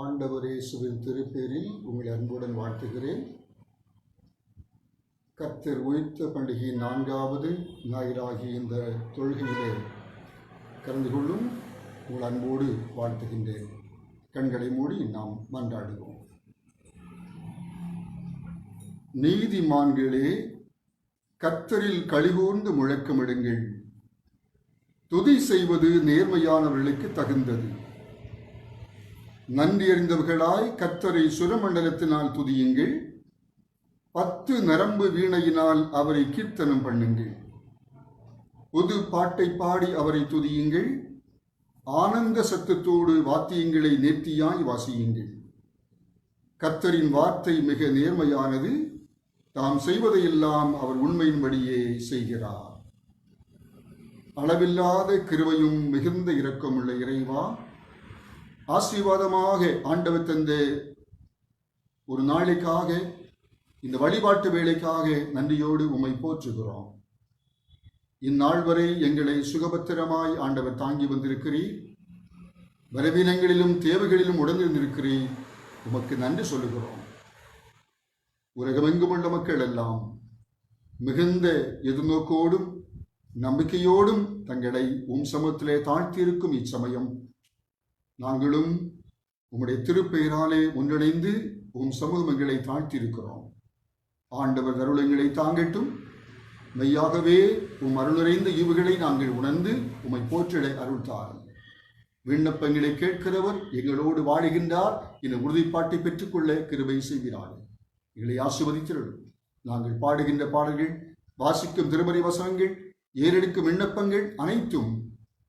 ஆண்டவர் இயேசுவின் திருப்பேரில் உங்களை அன்புடன் வாழ்த்துகிறேன். கர்த்தர் உயிர்த்த பண்டிகையின் 4வது ஞாயிறாகிய இந்த தொழுகையிலே கலந்து கொள்ளும் உங்கள் அன்போடு வாழ்த்துகின்றேன். கண்களை மூடி நாம் மன்றாடுவோம். நீதிமான்களே, கர்த்தரில் களிகூர்ந்து முழக்கமிடுங்கள். துதி செய்வது நேர்மையானவர்களுக்கு தகுந்தது. நன்றி அறிந்தவர்களாய் கர்த்தரை சுரமண்டலத்தினால் துதியுங்கள். 10 நரம்பு வீணையினால் அவரை கீர்த்தனம் பண்ணுங்கள். புது பாட்டை பாடி அவரை துதியுங்கள். ஆனந்த சத்தத்தோடு வாத்தியங்களை நேர்த்தியாய் வாசியுங்கள். கர்த்தரின் வார்த்தை மிக நேர்மையானது. தாம் செய்வதையெல்லாம் அவர் உண்மையின்படியே செய்கிறார். அளவில்லாத கிருபையும் மிகுந்த இரக்கமுள்ள இறைவா, ஆசீர்வாதமாக ஆண்டவர் தந்த ஒரு நாளைக்காக, இந்த வழிபாட்டு வேலைக்காக நன்றியோடு உம்மை போற்றுகிறோம். இந்நாள் வரை எங்களை சுகபத்திரமாய் ஆண்டவர் தாங்கி வந்திருக்கிறீர். பலவீனங்களிலும் தேவைகளிலும் உடனிருந்திருக்கிறீர். உமக்கு நன்றி சொல்லுகிறோம். உலகமெங்கும் உள்ள மக்கள் எல்லாம் மிகுந்த எதிர்நோக்கோடும் நம்பிக்கையோடும் தங்களை சமூகத்திலே தாழ்த்தியிருக்கும் இச்சமயம் நாங்களும் உம்முடைய திருப்பெயராலே ஒன்றிணைந்து சமூகம் எங்களை தாழ்த்தியிருக்கிறோம். ஆண்டவர் அருளங்களை தாங்கட்டும். மெய்யாகவே அருள் நிறைந்த ஈவுகளை நாங்கள் உணர்ந்து உம்மை போற்றிட அருள்தாரும். விண்ணப்பங்களை கேட்கிறவர் எங்களோடு வாழுகின்றார் என உறுதிப்பாட்டை பெற்றுக்கொள்ள கிருபை செய்கிறார்கள். எங்களை ஆசீர்வதித்திருளும். நாங்கள் பாடுகின்ற பாடல்கள், வாசிக்கும் திருமறை வசனங்கள், ஏறெடுக்கும் விண்ணப்பங்கள் அனைத்தும்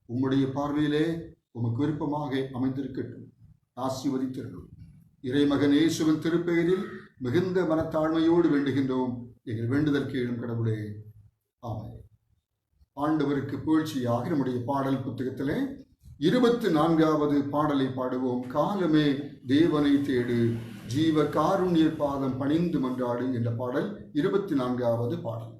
உம்முடைய பார்வையிலே உமக்கு விருப்பமாக அமைந்திருக்கட்டும். ஆசீர்வதித்திருளும். இறைமகன் இயேசுவின் திருப்பெயரில் மிகுந்த மனத்தாழ்மையோடு வேண்டுகின்றோம். எங்கள் வேண்டுதல் கேளும் கடவுளே, ஆமென். ஆண்டவருக்கு புகழ்ச்சியாக நம்முடைய பாடல் புத்தகத்திலே 24வது பாடலை பாடுவோம். காலமே தேவனை தேடு, ஜீவ காருண்ய பாதம் பணிந்து மன்றாடு என்ற பாடல் 24வது பாடல்.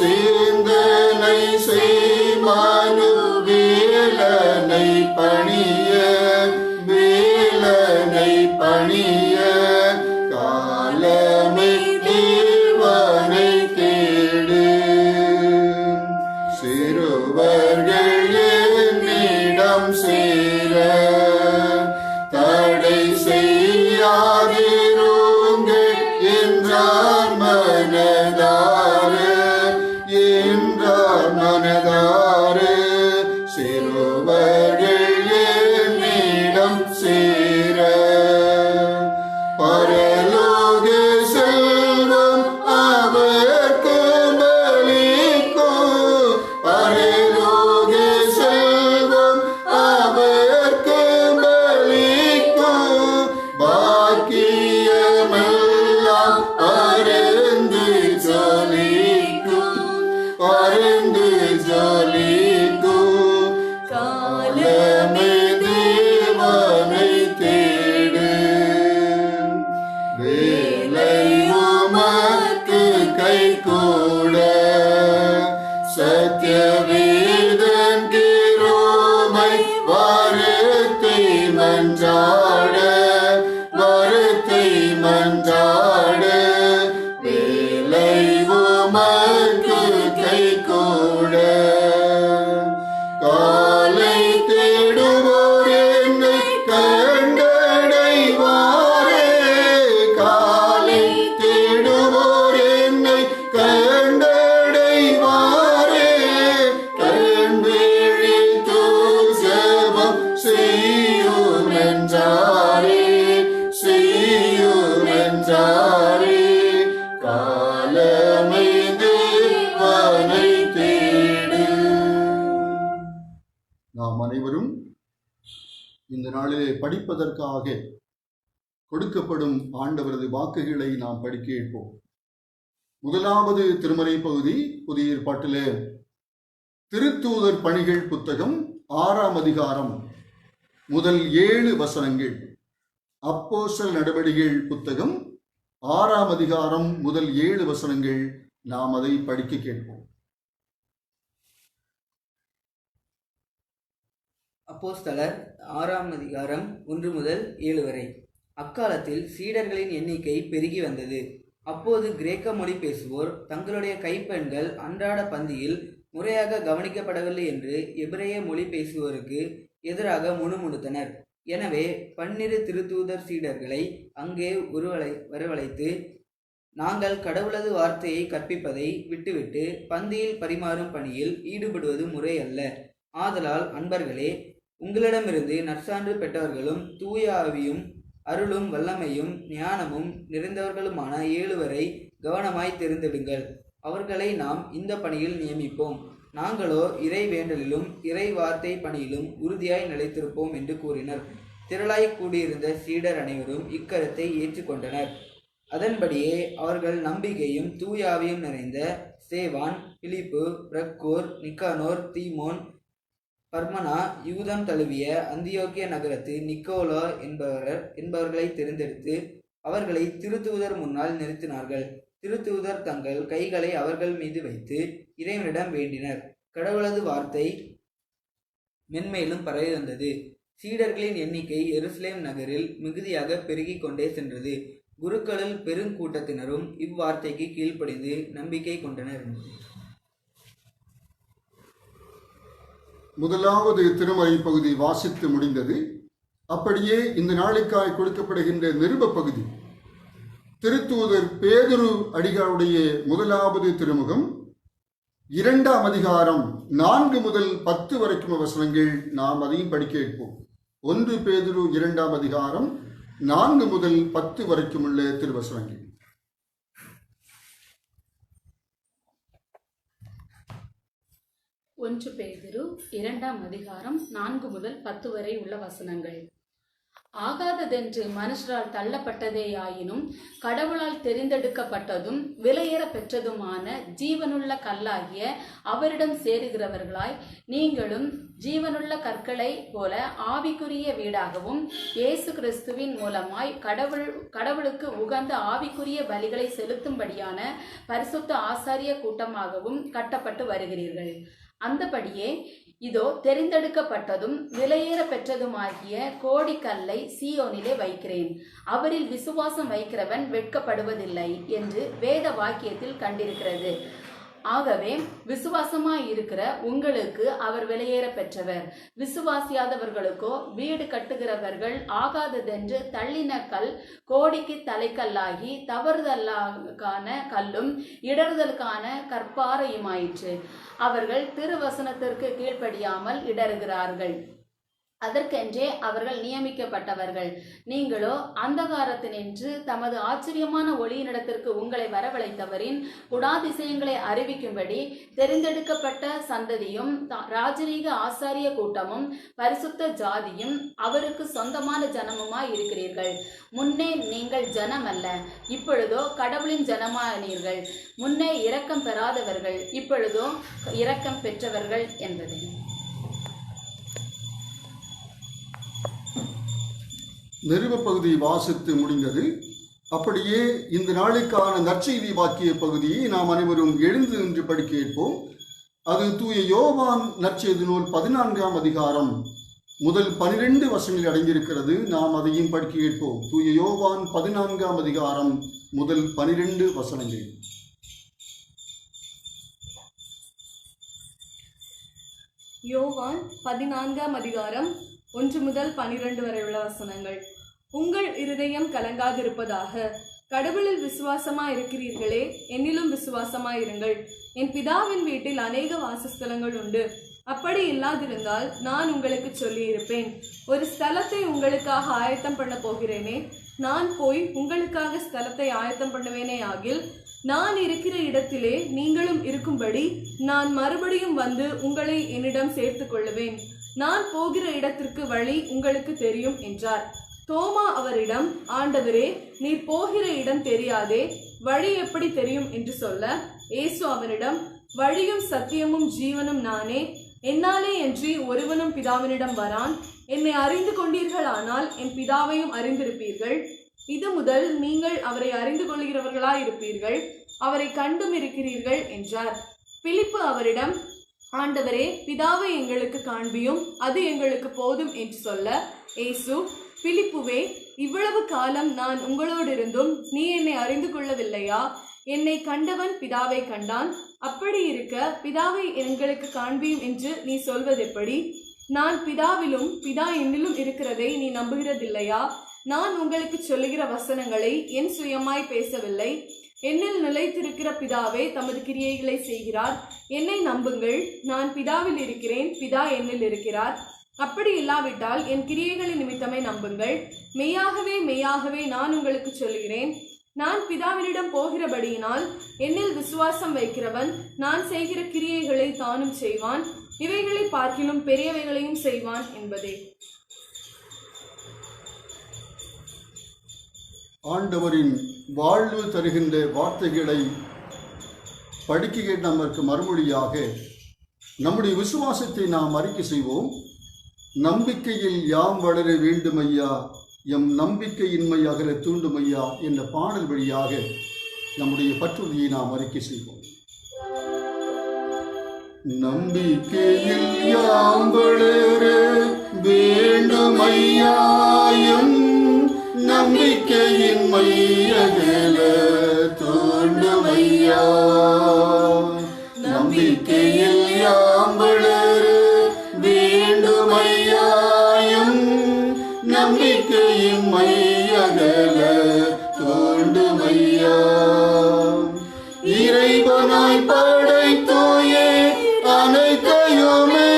சிந்தனை செய் வேலனை பணிய வேலனை பணிய காலமே தேவனை தேடு. சிறுவர்கள் என்னிடம் சேர தடை செய்யாதிருங்கள் என்றார் மனதாறு மனதாறு. சிறுவர்கள் என்னிடம் சேர பரலோக செல்வம் அவர்க்கு பலிக்கும். பரலோக செல்வம் அவர்க்கு பலிக்கும். பாக்கியமெல்லாம் பருந்து ஜொலிக்கும். பருந்து ஜொலிக்கும். காலமே தேவனை தேடு. வேலை உமக்கு கைகூட சத்தியவேதன் கிருபை வாரத்தை மன்றாட வாரத்தை மன்றாட. வேலை உமக்கு கைகூட காலை தேடுவோர் என்னை கண்டடைவாரே. காலை தேடுவோர் என்னை கண்டடைவாரே. கண்விழித்து ஜெபம் செய்யும் என்றாரே செய்யும் என்றாரே. காலமே தேவனை தேடு. நாம் அனைவரும் இந்த நாளிலே படிப்பதற்காக கொடுக்கப்படும் ஆண்டவரது வாக்குகளை நாம் படிக்க கேட்போம். முதலாவது திருமறை பகுதி புதிய ஏற்பாட்டிலே திருத்தூதர் பணிகள் புத்தகம் 6ஆம் அதிகாரம் முதல் 7 வசனங்கள். அப்போஸ்தலர் நடவடிக்கைகள் புத்தகம் 6ஆம் அதிகாரம் முதல் 7 வசனங்கள். நாம் அதை படிக்க கேட்போம். அப்போஸ்தலர் 6ஆம் அதிகாரம் 1 முதல் 7 வரை. அக்காலத்தில் சீடர்களின் எண்ணிக்கை பெருகி வந்தது. அப்போது கிரேக்க மொழி பேசுவோர் தங்களுடைய கைப்பெண்கள் அன்றாட பந்தியில் முறையாக கவனிக்கப்படவில்லை என்று எபிரேய மொழி பேசுவோருக்கு எதிராக முணுமுணுத்தனர். எனவே 12 திருத்தூதர் சீடர்களை அங்கே வரவழைத்து, நாங்கள் கடவுளது வார்த்தையை கற்பிப்பதை விட்டுவிட்டு பந்தியில் பரிமாறும் பணியில் ஈடுபடுவது முறையல்ல. ஆதலால் அன்பர்களே, உங்களிடமிருந்து நற்சான்று பெற்றவர்களும் தூய ஆவியும் அருளும் வல்லமையும் ஞானமும் நிறைந்தவர்களுமான 7 வரை கவனமாய் தெரிந்தெடுங்கள். அவர்களை நாம் இந்த பணியில் நியமிப்போம். நாங்களோ இறை வேண்டலிலும் இறை வார்த்தை பணியிலும் உறுதியாய் நிலைத்திருப்போம் என்று கூறினர். திரளாய் கூடியிருந்த சீடர் அனைவரும் இக்கருத்தை ஏற்றுக்கொண்டனர். அதன்படியே அவர்கள் நம்பிக்கையும் தூய ஆவியும் நிறைந்த ஸ்தேவான், பிலிப்பு, பிரக்கோர், நிக்கானோர், தீமோன், பர்மனா, யூதம் தழுவிய அந்தியோக்கிய நகரத்து நிக்கோலா என்பவர்களை தெரிந்தெடுத்து அவர்களை திருத்தூதர் முன்னால் நிறுத்தினார்கள். திருத்தூதர் தங்கள் கைகளை அவர்கள் மீது வைத்து இறைவனிடம் வேண்டினர். கடவுளது வார்த்தை மென்மேலும் பரவி வந்தது. சீடர்களின் எண்ணிக்கை எருசலேம் நகரில் மிகுதியாக பெருகி கொண்டே சென்றது. குருக்களில் பெருங்கூட்டத்தினரும் இவ்வார்த்தைக்கு கீழ்ப்படிந்து நம்பிக்கை கொண்டனர். முதலாவது திருமறை பகுதி வாசித்து முடிந்தது. அப்படியே இந்த நாளுக்காய் கொடுக்கப்படுகின்ற நிருப பகுதி திருத்தூதர் பேதுரு அடிகளுடைய முதலாவது திருமுகம் 2ஆம் அதிகாரம் 4 முதல் 10 வரைக்கும் வசனங்கள். நாம் அதையும் படிக்க கேட்போம். 1 பேதுரு 2ஆம் அதிகாரம் 4 முதல் 10 வரைக்கும் உள்ள திருவசனங்கள். 1 பேதுரு 2ஆம் அதிகாரம் 4 முதல் 10 வரை உள்ள வசனங்கள். ஆகாததென்று மனுஷரால் தள்ளப்பட்டதேயாயினும் கடவுளால் தெரிந்தெடுக்கப்பட்டதும் விலையேற பெற்றதுமான ஜீவனுள்ள கல்லாகிய அவரிடம் சேருகிறவர்களாய் நீங்களும் ஜீவனுள்ள கற்களை போல ஆவிக்குரிய வீடாகவும் இயேசு கிறிஸ்துவின் மூலமாய் கடவுளுக்கு உகந்த ஆவிக்குரிய பலிகளை செலுத்தும்படியான பரிசுத்த ஆசாரிய கூட்டமாகவும் கட்டப்பட்டு வருகிறீர்கள். அந்தபடியே இதோ தெரிந்தெடுக்கப்பட்டதும் விலையேற பெற்றதுமாகிய கோடிக்கல்லை சீயோனிலே வைக்கிறேன், அவரில் விசுவாசம் வைக்கிறவன் வெட்கப்படுவதில்லை என்று வேத வாக்கியத்தில் கண்டிருக்கிறது. ஆகவே விசுவாசமாய் இருக்கிற உங்களுக்கு அவர் விலையேற பெற்றவர். விசுவாசியாதவர்களுக்கோ வீடு கட்டுகிறவர்கள் ஆகாததென்று தள்ளின கல் கோடிக்கு தலைக்கல்லாகி தவறுதலுக்கான கல்லும் இடறுதலுக்கான கற்பாறையுமாயிற்று. அவர்கள் திருவசனத்திற்கு கீழ்ப்படியாமல் இடறுகிறார்கள். அதற்கென்றே அவர்கள் நியமிக்கப்பட்டவர்கள். நீங்களோ அந்தகாரத்தினின்று தமது ஆச்சரியமான ஒளியினிடத்திற்கு உங்களை வரவழைத்தவரின் குணாதிசயங்களை அறிவிக்கும்படி தெரிந்தெடுக்கப்பட்ட சந்ததியும் ராஜரீக ஆசாரிய கூட்டமும் பரிசுத்த ஜாதியும் அவருக்கு சொந்தமான ஜனமுமாய் இருக்கிறீர்கள். முன்னே நீங்கள் ஜனம் அல்ல, இப்பொழுதோ கடவுளின் ஜனமானீர்கள். முன்னே இரக்கம் பெறாதவர்கள், இப்பொழுதோ இரக்கம் பெற்றவர்கள் என்பது. நிருப பகுதி வாசித்து முடிந்தது. அப்படியே இந்த நாளுக்கான நற்செய்தி வாக்கிய பகுதியை நாம் அனைவரும் எழுந்து நின்று படிக்க கேட்போம். அது தூய யோவான் நற்செய்தி நூல் 14ஆம் அதிகாரம் முதல் 12 வசனங்கள் அடங்கியிருக்கிறது. நாம் அதையும் படிக்க கேட்போம். தூய யோவான் 14ஆம் அதிகாரம் முதல் 12 வசனங்கள். யோவான் 14ஆம் அதிகாரம் 1 முதல் 12 வரை உள்ள வசனங்கள். உங்கள் இருதயம் கலங்காதிருப்பதாக. கடவுளில் விசுவாசமாய் இருக்கிறீர்களே, என்னிலும் விசுவாசமாய் இருங்கள். என் பிதாவின் வீட்டில் அநேக வாசஸ்தலங்கள் உண்டு. அப்படி இல்லாதிருந்தால் நான் உங்களுக்கு சொல்லியிருப்பேன். ஒரு ஸ்தலத்தை உங்களுக்காக ஆயத்தம் பண்ண போகிறேனே. நான் போய் உங்களுக்காக ஸ்தலத்தை ஆயத்தம் பண்ணுவேனே ஆகில், நான் இருக்கிற இடத்திலே நீங்களும் இருக்கும்படி நான் மறுபடியும் வந்து உங்களை என்னிடம் சேர்த்து கொள்ளுவேன். நான் போகிற இடத்திற்கு வழி உங்களுக்கு தெரியும் என்றார். தோமா அவரிடம், ஆண்டவரே, நீர் போகிற இடம் தெரியாதே, வழி எப்படி தெரியும் என்று சொல்ல, இயேசு அவனிடம், வழியும் சத்தியமும் ஜீவனும் நானே. என்னாலே அன்றி ஒருவனும் பிதாவினிடம் வரான். என்னை அறிந்து கொண்டீர்களானால் என் பிதாவையும் அறிந்திருப்பீர்கள். இது முதல் நீங்கள் அவரை அறிந்து கொள்கிறவர்களாயிருப்பீர்கள், அவரை கண்டும் இருக்கிறீர்கள் என்றார். பிலிப்பு அவரிடம், ஆண்டவரே, பிதாவை எங்களுக்கு காண்பியும், அது எங்களுக்கு போதும் என்று சொல்ல, இயேசு, பிலிப்புவே, இவ்வளவு காலம் நான் உங்களோடு இருந்தும் நீ என்னை அறிந்து கொள்ளவில்லையா? என்னை கண்டவன் பிதாவை கண்டான். அப்படி இருக்க பிதாவை எங்களுக்கு காண்பியும் என்று நீ சொல்வதெப்படி? நான் பிதாவிலும் பிதா என்னிலும் இருக்கிறதை நீ நம்புகிறதில்லையா? நான் உங்களுக்கு சொல்லுகிற வசனங்களை என் சுயமாய் பேசவில்லை. என்னில் நிலைத்திருக்கிற பிதாவே தமது கிரியைகளை செய்கிறார். என்னை நம்புங்கள். நான் பிதாவில் இருக்கிறேன், பிதா என்னில் இருக்கிறார். அப்படி இல்லாவிட்டால் என் கிரியைகளின் நிமித்தமே நம்புங்கள். மெய்யாகவே மெய்யாகவே நான் உங்களுக்கு சொல்கிறேன், நான் பிதாவினிடம் போகிறபடியினால் என்னில் விசுவாசம் வைக்கிறவன் நான் செய்கிற கிரியைகளை தானும் செய்வான், இவைகளை பார்க்கிலும் பெரியவைகளையும் செய்வான் என்பதே. ஆண்டவரின் வாழ்வு தருகின்ற வார்த்தைகளை படிக்க நமக்கு மறுமொழியாக நம்முடைய விசுவாசத்தை நாம் அறிக்கை செய்வோம். நம்பிக்கையில் யாம் வளர வேண்டும் ஐயா, எம் நம்பிக்கையின்மை அகல தூண்டும் ஐயா என்ற பாடல் வழியாக நம்முடைய பற்றுறுதியை நாம் அறிக்கை செய்வோம். நம்பிக்கையில் யாம் வளர வேண்டும் ஐயா, எம் நம்பிக்கையின்மை அகல தூண்டும் ஐயா. நம்பிக்கையில் யாம் வளர வேண்டும் ஐயா, எம் நம்பிக்கையின்மை அகல தூண்டும் ஐயா. இறைவனாய் படைத்தோயே அனைத்தையுமே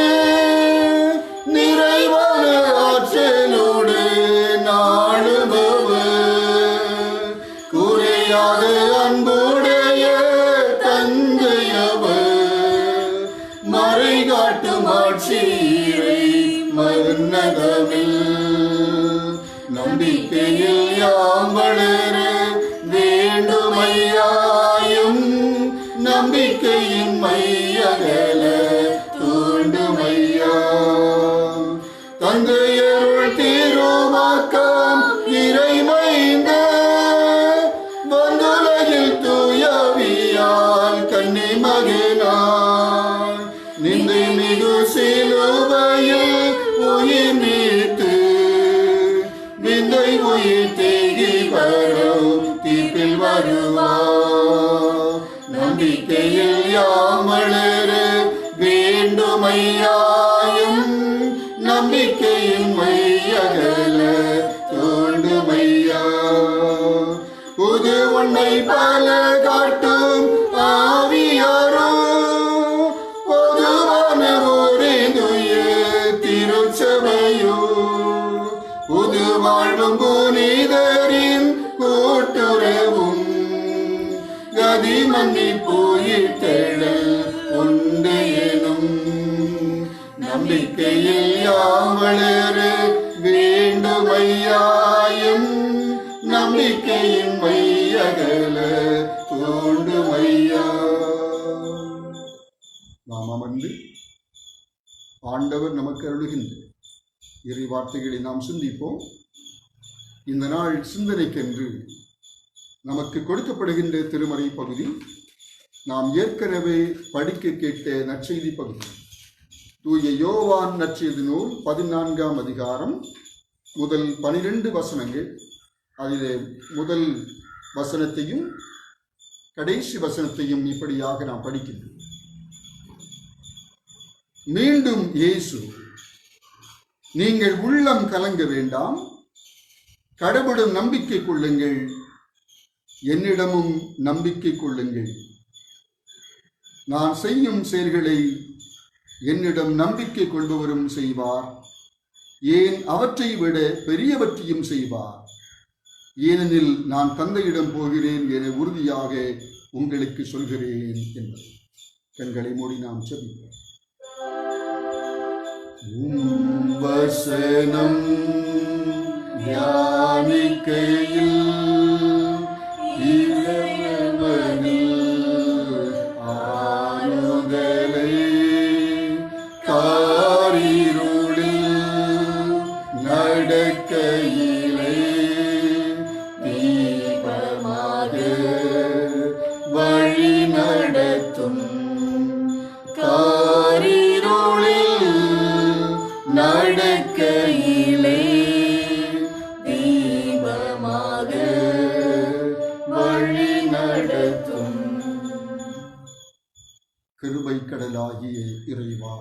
நிறைவான ஆற்றலோடு நாடுபவர், குறையாத அன்புடைய தந்தையவர், மறை காட்டும் ஆட்சியை மன்னதமில். நம்பிக்கையில் யாம் வளர வேண்டும் ஐயா, எம் நம்பிக்கையின்மை அகல தூண்டும் ஐயா. தந்தையருள் திருவாக்கம் இறைமைந்த வந்துலகில் தூயவியால் கன்னி மகனாய் நின்று மையாயும் நம்பிக்கையின் மையகல தோண்டுமையா. புது உன்னை பல காட்டும் ஆவியாரோ பொதுவான ஒரே துய திருச்சபையோ புது வாழ்வும் புனிதரின் கூட்டுறவும் கதி மன்னிப்பு உயிர்த்தெழல் உண்டு எனும் நம்பிக்கையில் யாம் வளர வேண்டுமையாயும் நம்பிக்கையின் மையகல தோண்டுமையா. நாம் அமர்ந்து ஆண்டவர் நமக்கு அருளுகின்ற இறை வார்த்தைகளை நாம் சிந்திப்போம். இந்த நாள் சிந்தனைக்கென்று நமக்கு கொடுக்கப்படுகின்ற திருமறை பகுதி நாம் ஏற்கனவே படிக்க கேட்ட நற்செய்தி பகுதி. தூய யோவான் நற்செய்தி நூல் 14ஆம் அதிகாரம் முதல் 12 வசனங்கள். அதிலே முதல் வசனத்தையும் கடைசி வசனத்தையும் இப்படியாக நாம் படிக்கின்றோம். மீண்டும் இயேசு, நீங்கள் உள்ளம் கலங்க வேண்டாம், கடவுளும் நம்பிக்கை கொள்ளுங்கள், என்னிடமும் நம்பிக்கை கொள்ளுங்கள். நான் செய்யும் செயல்களை என்னிடம் நம்பிக்கை கொள்பவரும் செய்வார், ஏன் அவற்றை விட பெரியவற்றையும் செய்வார். ஏனெனில் நான் தந்தையிடம் போகிறேன் என உறுதியாக உங்களுக்கு சொல்கிறேன் என்பது. கண்களை மூடி நாம் செபிப்போம். வசனம் தியானிக்கையில் ஆறுதலை காரிருளில் நடக்கையிலே தீபமாக வழி நடத்தும் காரிருளில் நடக்கையிலே தீபமாக வழி நடத்தும். கிருபை கடலாகிய இறைவா,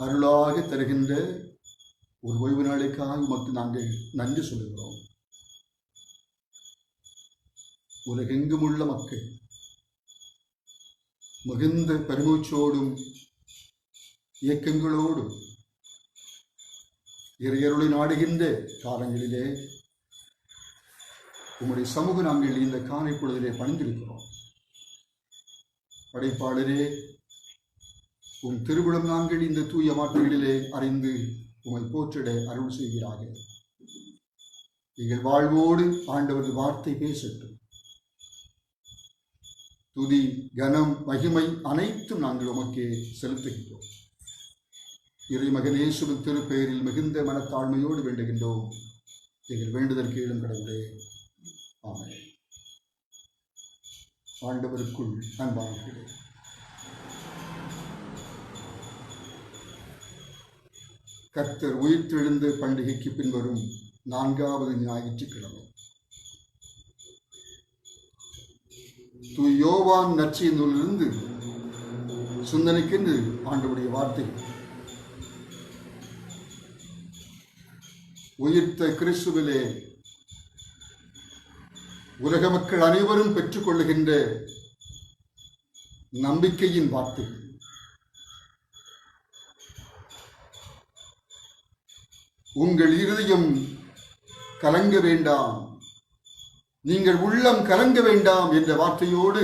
அருளாக தருகின்ற ஒரு ஓய்வு நாளைக்காக உமக்கு நாங்கள் நன்றி சொல்கிறோம். உலகெங்கும் உள்ள மக்கள் மிகுந்த பெருமூச்சோடும் இயக்கங்களோடும் இறையருளை நாடுகின்ற காலங்களிலே உம்முடைய சமூக நாங்கள் இந்த காலை பொழுதிலே பணிந்திருக்கிறோம். படைப்பாளரே, உம் திருவிழம் நாங்கள் இந்த தூய வார்த்தைகளிலே அறிந்து உம்மை போற்றிட அருள் செய்கிறாக. எங்கள் வாழ்வோடு ஆண்டவரது வார்த்தை பேசட்டும். துதி, கனம், மகிமை அனைத்தும் நாங்கள் உமக்கே செலுத்துகின்றோம். இறைமகனேசுவின் திருப்பெயரில் மிகுந்த மனத்தாழ்மையோடு வேண்டுகின்றோம். எங்கள் வேண்டுதல் கேளும் கடவுளே, ஆமென். ஆண்டவருக்குள் அன்பானவர்களே, கர்த்தர் உயிர்த்தெழுந்த பண்டிகைக்கு பின்வரும் 4வது ஞாயிற்றுக்கிழமை தூய யோவான் நற்செய்தி நூலிலிருந்து சிந்தனைக்கென்று ஆண்டவருடைய வார்த்தை. உயிர்த்த கிறிஸ்துவிலே உலக மக்கள் அனைவரும் பெற்றுக்கொள்ளுகின்ற நம்பிக்கையின் வார்த்தை. உங்கள் இருதயம் கலங்க வேண்டாம், நீங்கள் உள்ளம் கலங்க வேண்டாம் என்ற வார்த்தையோடு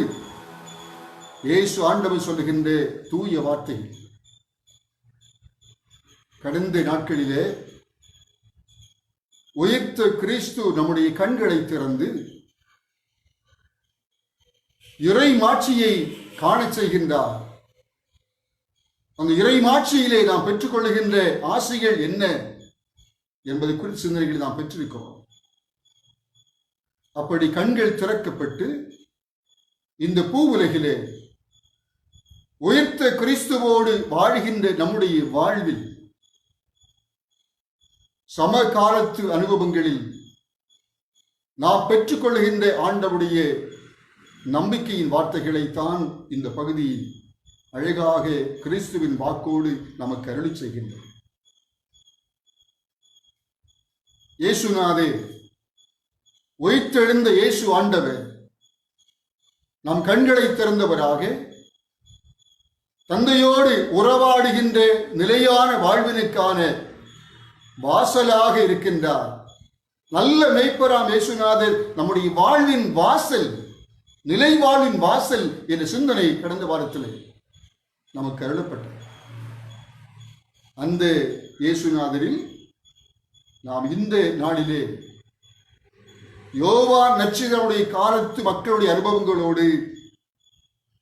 இயேசு ஆண்டவர் சொல்லுகின்ற தூய வார்த்தை. கடந்த நாட்களிலே உயிர்த்த கிறிஸ்து நம்முடைய கண்களை திறந்து இறை மாட்சியை காணச் செய்கின்றார். அந்த இறை மாட்சியிலே நாம் பெற்றுக்கொள்ளுகின்ற ஆசைகள் என்ன என்பது குறித்த சிந்தனைகளை நாம் பெற்றிருக்கிறோம். அப்படி கண்கள் திறக்கப்பட்டு இந்த பூவுலகிலே உயிர்த்த கிறிஸ்துவோடு வாழ்கின்ற நம்முடைய வாழ்வில் சமகாலத்து அனுபவங்களில் நாம் பெற்றுக்கொள்ளுகின்ற ஆண்டவருடைய நம்பிக்கையின் வார்த்தைகளைத்தான் இந்த பகுதியில் அழகாக கிறிஸ்துவின் வாக்கோடு நமக்கு அருளி செய்கின்றது. இயேசுநாதே, உயிர்த்தெழுந்த இயேசு ஆண்டவர் நம் கண்களை திறந்தவராக தந்தையோடு உறவாடுகின்ற நிலையான வாழ்வினுக்கான வாசலாக இருக்கின்றார். நல்ல மேய்ப்பராம் இயேசுநாதர் நம்முடைய வாழ்வின் வாசல், நிலை வாழ்வின் வாசல் என்ற சிந்தனை கடந்த வாரத்தில் நமக்கு அருளப்பட்டது. அந்த இயேசுநாதரில் நாம் இந்த நாளிலே யோவான் நற்செய்தியாளருடைய காலத்து மக்களுடைய அனுபவங்களோடு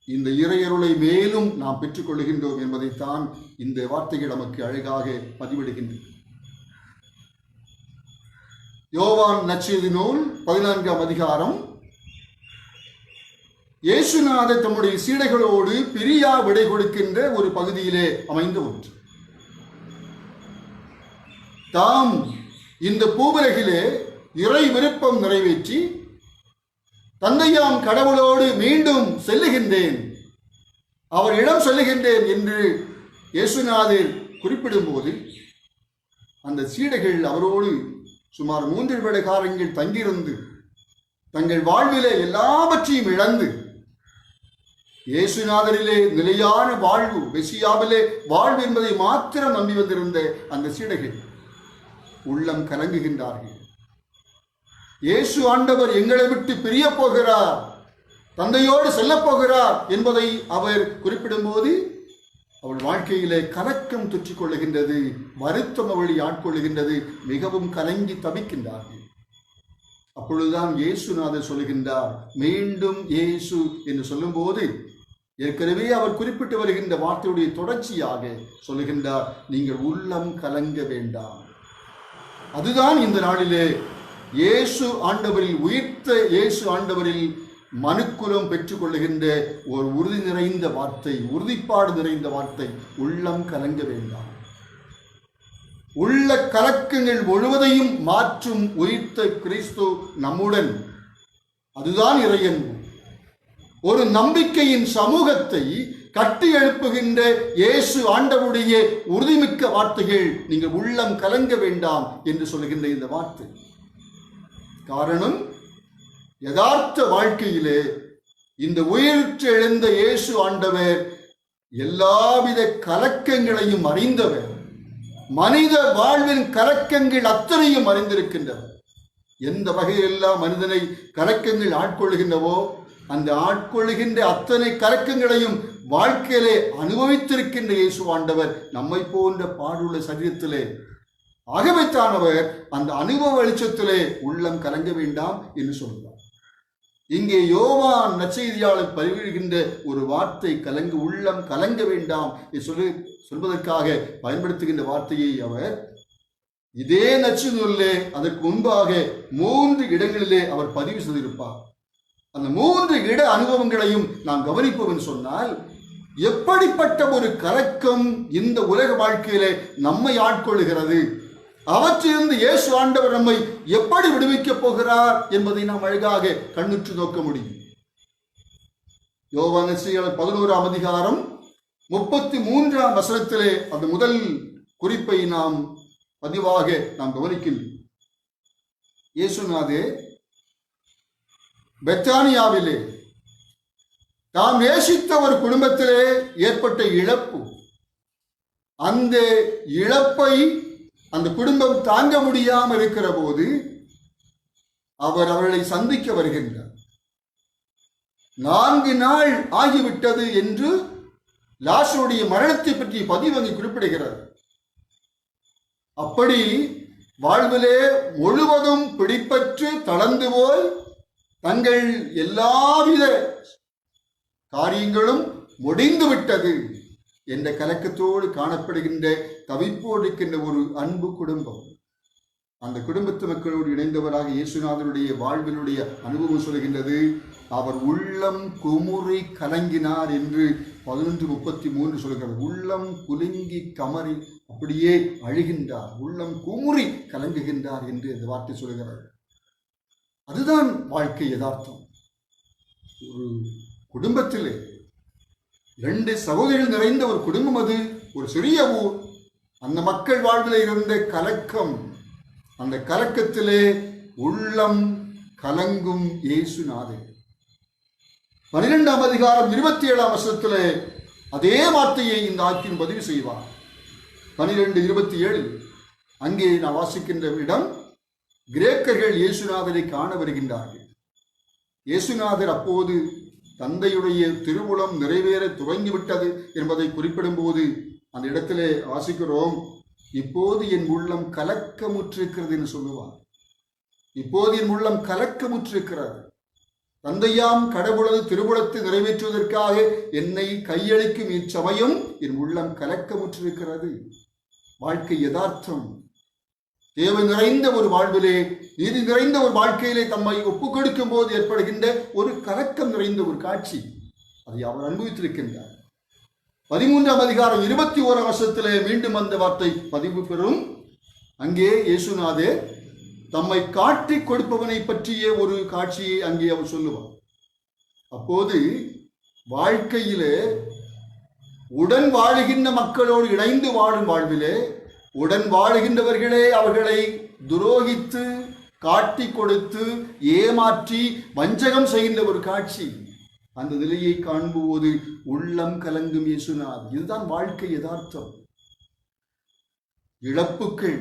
இந்த இறையருளை மேலும் நாம் பெற்றுக்கொள்கின்றோம் என்பதைத்தான் இந்த வார்த்தைகள் நமக்கு அழகாக பதிவிடுகின்றன. யோவான் நற்செய்தி நூல் 14ஆம் அதிகாரம். இயேசுநாதர் தம்முடைய சீடர்களோடு பிரியா விடை கொடுக்கின்ற ஒரு பகுதியிலே அமைந்த ஒன்று. தாம் இந்த பூவுலகிலே இறை விருப்பம் நிறைவேற்றி தந்தையாம் கடவுளோடு மீண்டும் செல்லுகின்றேன், அவர் இடம் செல்லுகின்றேன் என்று இயேசுநாதர் குறிப்பிடும் போது அந்த சீடர்கள் அவரோடு சுமார் 3 வருட காலங்கள் தங்கியிருந்து தங்கள் வாழ்விலே எல்லாவற்றையும் இழந்து இயேசுநாதரிலே நிலையான வாழ்வு, மெசியாவிலே வாழ்வு என்பதை மாத்திரம் நம்பி வந்திருந்த அந்த சீடர்கள் உள்ளம் கலங்குகின்றார்கள். இயேசு ஆண்டவர் எங்களை விட்டு பிரிய போகிறார், தந்தையோடு செல்லப் போகிறார் என்பதை அவர் குறிப்பிடும் போது அவள் வாழ்க்கையிலே கலக்கம் தொற்றிக் கொள்ளுகின்றது, வருத்தம் அவளை ஆட்கொள்ளுகின்றது, மிகவும் கலங்கி தவிக்கின்றார்கள். அப்பொழுதுதான் இயேசுநாதர் சொல்லுகின்றார், மீண்டும் இயேசு என்று சொல்லும் போது ஏற்கனவே அவர் குறிப்பிட்டு வருகின்ற வார்த்தையுடைய தொடர்ச்சியாக சொல்லுகின்றார், நீங்கள் உள்ளம் கலங்க வேண்டாம். அதுதான் இந்த நாளிலே இயேசு ஆண்டவரில், உயிர்த்த இயேசு ஆண்டவரில் மனுக்குலம் பெற்றுக் கொள்ளுகின்ற ஒரு உறுதி நிறைந்த வார்த்தை, உறுதிப்பாடு நிறைந்த வார்த்தை, உள்ளம் கலங்க வேண்டாம். உள்ள கலக்கங்கள் முழுவதையும் மாற்றும் உயிர்த்த கிறிஸ்து நம்முடன். அதுதான் இறையன்பு. ஒரு நம்பிக்கையின் சமூகத்தை கட்டி எழுப்புகின்ற இயேசு ஆண்டவருடைய உறுதிமிக்க வார்த்தைகள், நீங்கள் உள்ளம் கலங்க வேண்டாம் என்று சொல்லுகின்ற இந்த வார்த்தை. காரணம், யதார்த்த வாழ்க்கையிலே இந்த உயிர்த்தெழுந்த இயேசு ஆண்டவர் எல்லாவித கலக்கங்களையும் அறிந்தவர், மனித வாழ்வின் கலக்கங்கள் அத்தனையும் அறிந்திருக்கின்றவர். எந்த வகையெல்லாம் மனிதனை கலக்கங்கள் ஆட்கொள்கின்றவோ அந்த ஆட்கொள்ளுகின்ற அத்தனை கலக்கங்களையும் வாழ்க்கையிலே அனுபவித்திருக்கின்ற இயேசு ஆண்டவர் நம்மை போன்ற பாடுள்ள சரீரத்திலே. ஆகவேத்தான் அவர் அந்த அனுபவ வெளிச்சத்திலே உள்ளம் கலங்க வேண்டாம் என்று சொல்கிறார். இங்கே யோவான் நற்செய்தியாளர் பதிவிடுகின்ற ஒரு வார்த்தை, கலங்கு, உள்ளம் கலங்க வேண்டாம் சொல்வதற்காக பயன்படுத்துகின்ற வார்த்தையை அவர் இதே நற்செய்தியிலே அதற்கு முன்பாக 3 இடங்களிலே அவர் பதிவு செய்திருப்பார். அந்த 3 இட அனுபவங்களையும் நாம் கவனிப்போம் என்று சொன்னால், எப்படிப்பட்ட ஒரு கலக்கம் இந்த உலக வாழ்க்கையிலே நம்மை ஆட்கொள்ளுகிறது, அவற்றிலிருந்து இயேசு ஆண்டவர் நம்மை எப்படி விடுவிக்கப் போகிறார் என்பதை நாம் அழகாக கண்ணுற்று நோக்க முடியும். யோவான் நற்செய்தியாளர் 11ஆம் அதிகாரம் 33ஆம் வசனத்திலே அந்த முதல் குறிப்பை நாம் பதிவாக நாம் கவனிக்கின்றோம். இயேசுநாதர் பெத்தானியாவிலே தாம் நேசித்த ஒரு குடும்பத்திலே ஏற்பட்ட இழப்பு, அந்த இழப்பை அந்த குடும்பம் தாங்க முடியாமல் இருக்கிற போது அவர் அவர்களை சந்திக்க வருகின்றார். 4 நாள் ஆகிவிட்டது என்று லாசருடைய மரணத்தை பற்றி பதிவு அங்கே குறிப்பிடுகிறார். அப்படி வாழ்விலே முழுவதும் பிடிப்பற்று தளர்ந்து போய் தங்கள் எல்லாவித காரியங்களும் முடிந்து விட்டது என்ற கலக்கத்தோடு காணப்படுகின்ற, தவிப்போடு இருக்கின்ற ஒரு அன்பு குடும்பம். அந்த குடும்பத்து மக்களோடு இணைந்தவராக இயேசுநாதருடைய வாழ்வினுடைய அனுபவம் சொல்கின்றது, அவர் உள்ளம் குமுறி கலங்கினார் என்று 11:33 சொல்கிறது. உள்ளம் குலுங்கி கமறி அப்படியே அழுகின்றார், உள்ளம் குமுறி கலங்குகின்றார் என்று அந்த வார்த்தை சொல்கிறார். அதுதான் வாழ்க்கை யதார்த்தம். ஒரு குடும்பத்திலே 2 சகோதரிகள் நிறைந்த ஒரு குடும்பம், அது ஒரு சிறிய ஊர். அந்த மக்கள் வாழ்வில் இருந்த கலக்கம், அந்த கலக்கத்திலே உள்ளம் கலங்கும் இயேசுநாதர் 12ஆம் அதிகாரம் 27ஆம் வசனத்திலே அதே வார்த்தையை இந்த ஆக்கின் பதிவு செய்வார். 12:27 அங்கே நான் வாசிக்கின்ற இடம், கிரேக்கர்கள் இயேசுநாதரை காண வருகின்றார்கள். இயேசுநாதர் அப்போது தந்தையுடைய திருவுளம் நிறைவேற துவங்கிவிட்டது என்பதை குறிப்பிடும் போது அந்த இடத்திலே வாசிக்கிறோம், இப்போது என் உள்ளம் கலக்கமுற்றிருக்கிறது என்று சொல்லுவார். இப்போது என் உள்ளம் கலக்கமுற்றிருக்கிறது. தந்தையாம் கடவுளது திருவுளத்தை நிறைவேற்றுவதற்காக என்னை கையளிக்கும் இச்சமயம் என் உள்ளம் கலக்கமுற்றிருக்கிறது. வாழ்க்கை யதார்த்தம். தேவை நிறைந்த ஒரு வாழ்விலே, நீதி நிறைந்த ஒரு வாழ்க்கையிலே தம்மை ஒப்புக் கொடுக்கும் போது ஏற்படுகின்ற ஒரு கலக்கம் நிறைந்த ஒரு காட்சி, அதை அவர் அனுபவித்திருக்கின்றார். 13ஆம் அதிகாரம் 21ஆம் வசனத்திலே மீண்டும் அந்த வார்த்தை பதிவு பெறும். அங்கே இயேசுநாதர் தம்மை காட்டி கொடுப்பவனை பற்றிய ஒரு காட்சியை அங்கே அவர் சொல்லுவார். அப்போது வாழ்க்கையிலே உடன் வாழுகின்ற மக்களோடு இணைந்து வாழும் வாழ்விலே உடன் வாழுகின்றவர்களே அவர்களை துரோகித்து, காட்டி கொடுத்து, ஏமாற்றி, வஞ்சகம் செய்கின்ற ஒரு காட்சி, அந்த நிலையை காண்போது உள்ளம் கலங்கும் இயேசுநாதர். இதுதான் வாழ்க்கை யதார்த்தம். இழப்புக்கள்,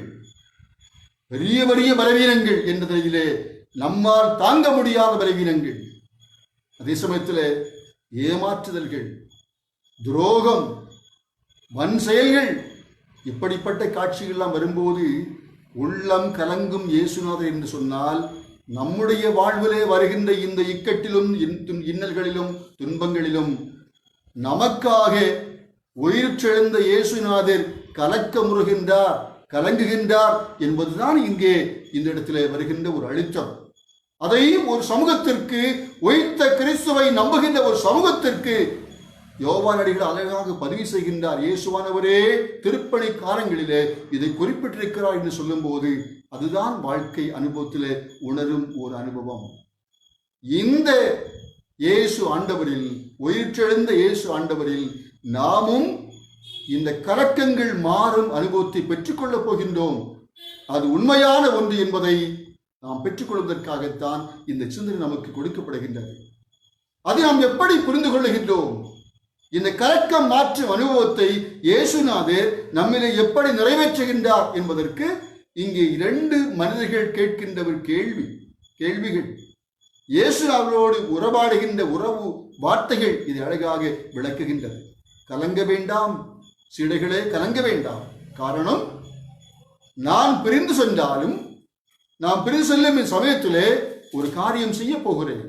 பெரிய பெரிய பலவீனங்கள் என்ற நிலையிலே நம்மால் தாங்க முடியாத பலவீனங்கள், அதே சமயத்தில் ஏமாற்றுதல்கள், துரோகம், வன் செயல்கள், இப்படிப்பட்ட காட்சிகள்லாம் வரும்போது உள்ளம் கலங்கும் இயேசுநாதர் என்று சொன்னால், நம்முடைய வாழ்விலே வருகின்ற இந்த இக்கட்டிலும் இன்னல்களிலும் துன்பங்களிலும் நமக்காக உயிர்த்தெழுந்த இயேசுநாதர் கலக்கமுறுகின்றார், கலங்குகின்றார் என்பதுதான் இங்கே இந்த இடத்திலே வருகின்ற ஒரு அழுத்தம். அதை ஒரு சமூகத்திற்கு, உயிர்த்த கிறிஸ்துவை நம்புகின்ற ஒரு சமூகத்திற்கு யோவான் அடிகள் அழகாக பதிவு செய்கின்றார். இயேசுவானவரே திருப்பணி காலங்களிலே இதை குறிப்பிட்டிருக்கிறார் என்று சொல்லும் போது அதுதான் வாழ்க்கை அனுபவத்திலே உணரும் ஒரு அனுபவம். இந்த இயேசு ஆண்டவரில், உயிர்த்தெழுந்த இயேசு ஆண்டவரில் நாமும் இந்த கலக்கங்கள் மாறும் அனுபவத்தை பெற்றுக்கொள்ளப் போகின்றோம். அது உண்மையான ஒன்று என்பதை நாம் பெற்றுக்கொள்வதற்காகத்தான் இந்த சிந்தனை நமக்கு கொடுக்கப்படுகின்றது. அதை நாம் எப்படி புரிந்து கொள்ளுகின்றோம்? இந்த கலக்கம் மாற்றும் அனுபவத்தை இயேசுநாதர் நம்மிலே எப்படி நிறைவேற்றுகின்றார் என்பதற்கு இங்கே 2 மனிதர்கள் கேட்கின்ற ஒரு கேள்விகள், இயேசு அவரோடு உறவாடுகின்ற உறவு வார்த்தைகள் இதை அழகாக விளக்குகின்றது. கலங்க வேண்டாம் சீடர்களே, கலங்க வேண்டாம். காரணம், நான் பிரிந்து சென்றாலும், நான் பிரிந்து செல்லும் சமயத்திலே ஒரு காரியம் செய்ய போகிறேன்.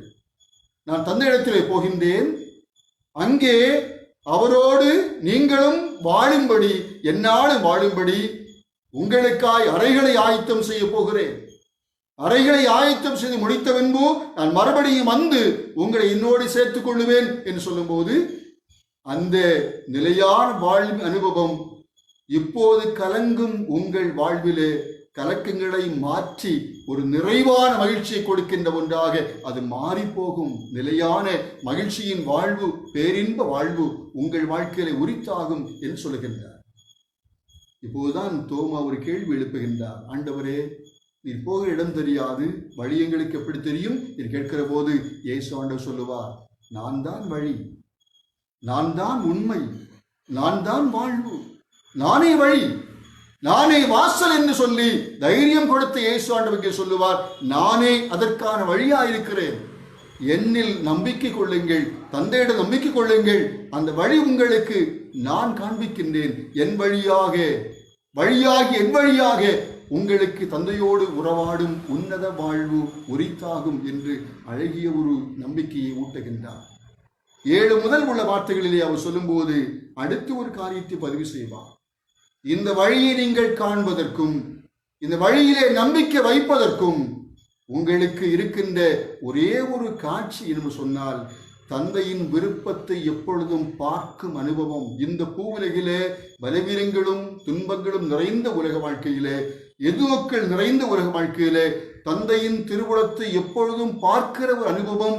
நான் தந்தையிடத்திலே போகின்றேன். அங்கே அவரோடு நீங்களும் வாழும்படி, என்னாலும் வாழும்படி உங்களுக்காய் அறைகளை ஆயத்தம் செய்ய போகிறேன். அறைகளை ஆயத்தம் செய்து முடித்த பின்பு நான் மறுபடியும் வந்து உங்களை என்னோடு சேர்த்துக் கொள்ளுவேன் என்று சொல்லும்போது அந்த நிலையான வாழ்வு அனுபவம் இப்போது கலங்கும் உங்கள் வாழ்விலே கலக்கங்களை மாற்றி ஒரு நிறைவான மகிழ்ச்சியை கொடுக்கின்ற ஒன்றாக அது மாறிப்போகும். நிலையான மகிழ்ச்சியின் வாழ்வு, பேரின்ப வாழ்வு உங்கள் வாழ்க்கையிலே உரித்தாகும் என்று சொல்லுகின்றார். இப்போதுதான் தோமா ஒரு கேள்வி எழுப்புகின்றார். ஆண்டவரே, நீர் போகிற இடம் தெரியாது, வழி எங்களுக்கு எப்படி தெரியும் என்று கேட்கிற போது இயேசு ஆண்டவர் சொல்லுவார், நான் தான் வழி, நான் தான் உண்மை, நான் தான் வாழ்வு, நானே வழி, நானே வாசல் என்று சொல்லி தைரியம் கொடுத்த இயேசு ஆண்டவருக்கு சொல்லுவார், நானே அதற்கான வழியாயிருக்கிறேன். என்னில் நம்பிக்கை கொள்ளுங்கள், தந்தையிடம் நம்பிக்கை கொள்ளுங்கள், அந்த வழி உங்களுக்கு நான் காண்பிக்கின்றேன். என் வழியாகி என் வழியாக உங்களுக்கு தந்தையோடு உறவாடும் உன்னத வாழ்வு உரித்தாகும் என்று அழகிய ஒரு நம்பிக்கையை ஊட்டுகின்றார். 7 முதல் உள்ள வார்த்தைகளிலே அவர் சொல்லும்போது அடுத்து ஒரு காரியத்தை பதிவு செய்வார். இந்த வழியை நீங்கள் காண்பதற்கும், இந்த வழியிலே நம்பிக்கை வைப்பதற்கும் உங்களுக்கு இருக்கின்ற ஒரே ஒரு காட்சி என்று சொன்னால் தந்தையின் விருப்பத்தை எப்பொழுதும் பார்க்கும் அனுபவம். இந்த பூவுலகிலே பலவீனங்களும் துன்பங்களும் நிறைந்த உலக வாழ்க்கையிலே, எதுவக்கள் நிறைந்த உலக வாழ்க்கையிலே தந்தையின் திருவுளத்தை எப்பொழுதும் பார்க்கிற ஒரு அனுபவம்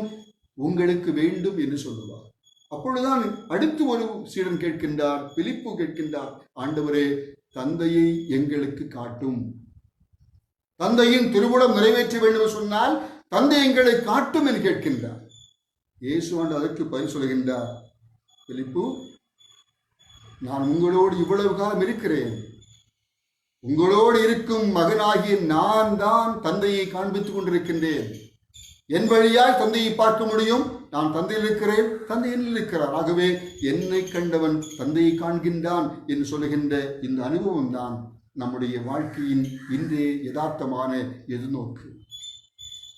உங்களுக்கு வேண்டும் என்று சொல்லுவார். அப்பொழுதுதான் அடுத்து ஒரு சீடன் கேட்கின்றார், பிலிப்பு கேட்கின்றார், ஆண்டவரே, தந்தையை எங்களுக்கு காட்டும். தந்தையின் திருவுளம் நிறைவேற்ற வேண்டும் சொன்னால் தந்தை எங்களை காட்டும் என்று கேட்கின்றார். இயேசு அதற்கு பதில் சொல்கின்றார், பிலிப்பு, நான் உங்களோடு இவ்வளவு காலம் இருக்கிறேன். உங்களோடு இருக்கும் மகனாகிய நான் தான் தந்தையை காண்பித்துக் கொண்டிருக்கின்றேன். என் வழியாய் தந்தையை பார்க்க முடியும். நான் தந்தையில் இருக்கிறேன், தந்தை என்னில் இருக்கிறார். ஆகவே என்னை கண்டவன் தந்தையை காண்கின்றான் என்று சொல்லுகின்ற இந்த அனுபவம் தான் நம்முடைய வாழ்க்கையின் இன்றைய யதார்த்தமான எதிர்நோக்கு.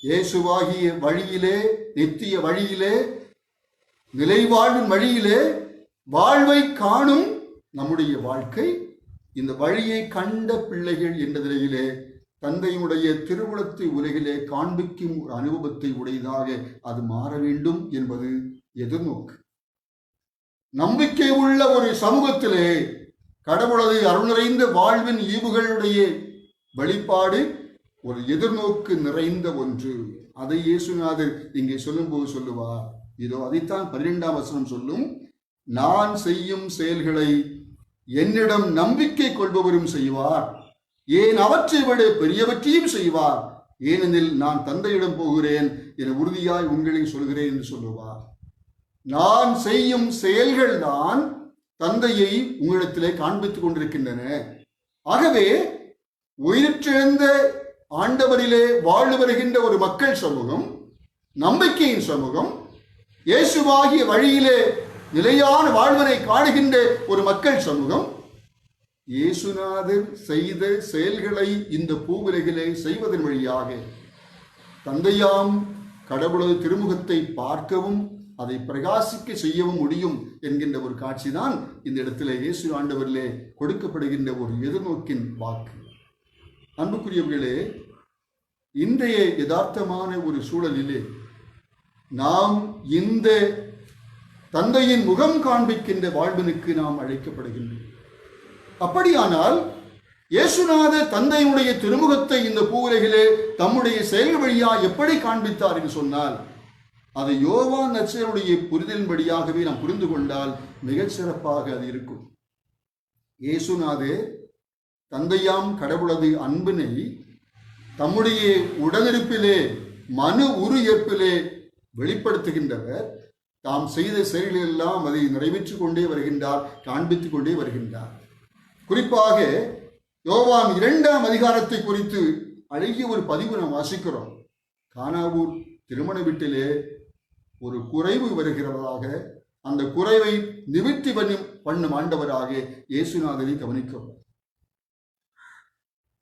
இயேசுவாகிய வழியிலே, நித்திய வழியிலே, நிலைவாழ்வின் வழியிலே வாழ்வை காணும் நம்முடைய வாழ்க்கை இந்த வழியை கண்ட பிள்ளைகள் என்ற நிலையிலே தந்தையினுடைய திருவுளத்தை உலகிலே காண்பிக்கும் ஒரு அனுபவத்தை உடையதாக அது மாற வேண்டும் என்பது எதிர்நோக்கு. நம்பிக்கை உள்ள ஒரு சமூகத்திலே கடவுளது அருள் நிறைந்த வாழ்வின் ஈவுகளுடைய வெளிப்பாடு ஒரு எதிர்நோக்கு நிறைந்த ஒன்று. அதை இயேசுநாதர் இங்கே சொல்லும்போது சொல்லுவார். இதோ அதைத்தான் 12ஆம் வசனம் சொல்லும், நான் செய்யும் செயல்களை என்னிடம் நம்பிக்கை கொள்பவரும் செய்வார், ஏன் அவற்றை விட பெரியவற்றையும் செய்வார், ஏனெனில் நான் தந்தையிடம் போகிறேன் என உறுதியாய் உங்களில் சொல்கிறேன் என்று சொல்லுவார். நான் செய்யும் செயல்கள் தான் தந்தையை உங்களிடத்திலே காண்பித்துக் கொண்டிருக்கின்றன. ஆகவே உயிரிழந்த ஆண்டவரிலே வாழ்ந்து வருகின்ற ஒரு மக்கள் சமூகம், நம்பிக்கையின் சமூகம், இயேசுவாகிய வழியிலே நிலையான வாழ்வனை காணுகின்ற ஒரு மக்கள் சமூகம், இயேசுநாதர் செய்த செயல்களை இந்த பூவுலகிலே செய்வதன் வழியாக தந்தையாம் கடவுளது திருமுகத்தை பார்க்கவும் அதை பிரகாசிக்க செய்யவும் முடியும் என்கின்ற ஒரு காட்சி தான் இந்த இடத்திலே இயேசு ஆண்டவரிலே கொடுக்கப்படுகின்ற ஒரு எதிர்நோக்கின் வாக்கு. அன்புக்குரியவர்களே, இன்றைய யதார்த்தமான ஒரு சூழலிலே நாம் இந்த தந்தையின் முகம் காண்பிக்கின்ற வாழ்வினுக்கு நாம் அழைக்கப்படுகின்றோம். அப்படியானால் இயேசுநாதர் தந்தையினுடைய திருமுகத்தை இந்த பூவுலகிலே தம்முடைய செயல் வழியா எப்படி காண்பித்தார் என்று சொன்னால், அதை யோவான் நற்செய்தியுடைய புரிதலின்படியாகவே நாம் புரிந்து கொண்டால் மிகச் சிறப்பாக அது இருக்கும். இயேசுநாதர் தந்தையாம் கடவுளது அன்பினை தம்முடைய உடனிருப்பிலே, மனு உரு ஏற்பிலே வெளிப்படுத்துகின்றவர். தாம் செய்த செயல்களெல்லாம் அதை நிறைவேற்றிக் கொண்டே வருகின்றார், காண்பித்துக் கொண்டே வருகின்றார். குறிப்பாக யோவான் 2ஆம் அதிகாரத்தை குறித்து அழகிய ஒரு பதிவு நாம் வாசிக்கிறோம். கானாவூர் திருமண வீட்டிலே ஒரு குறைவு வருகிறதாக, அந்த குறைவை நிவர்த்தி பண்ணும் ஆண்டவராக இயேசுநாதரை கவனிக்கிறோம்.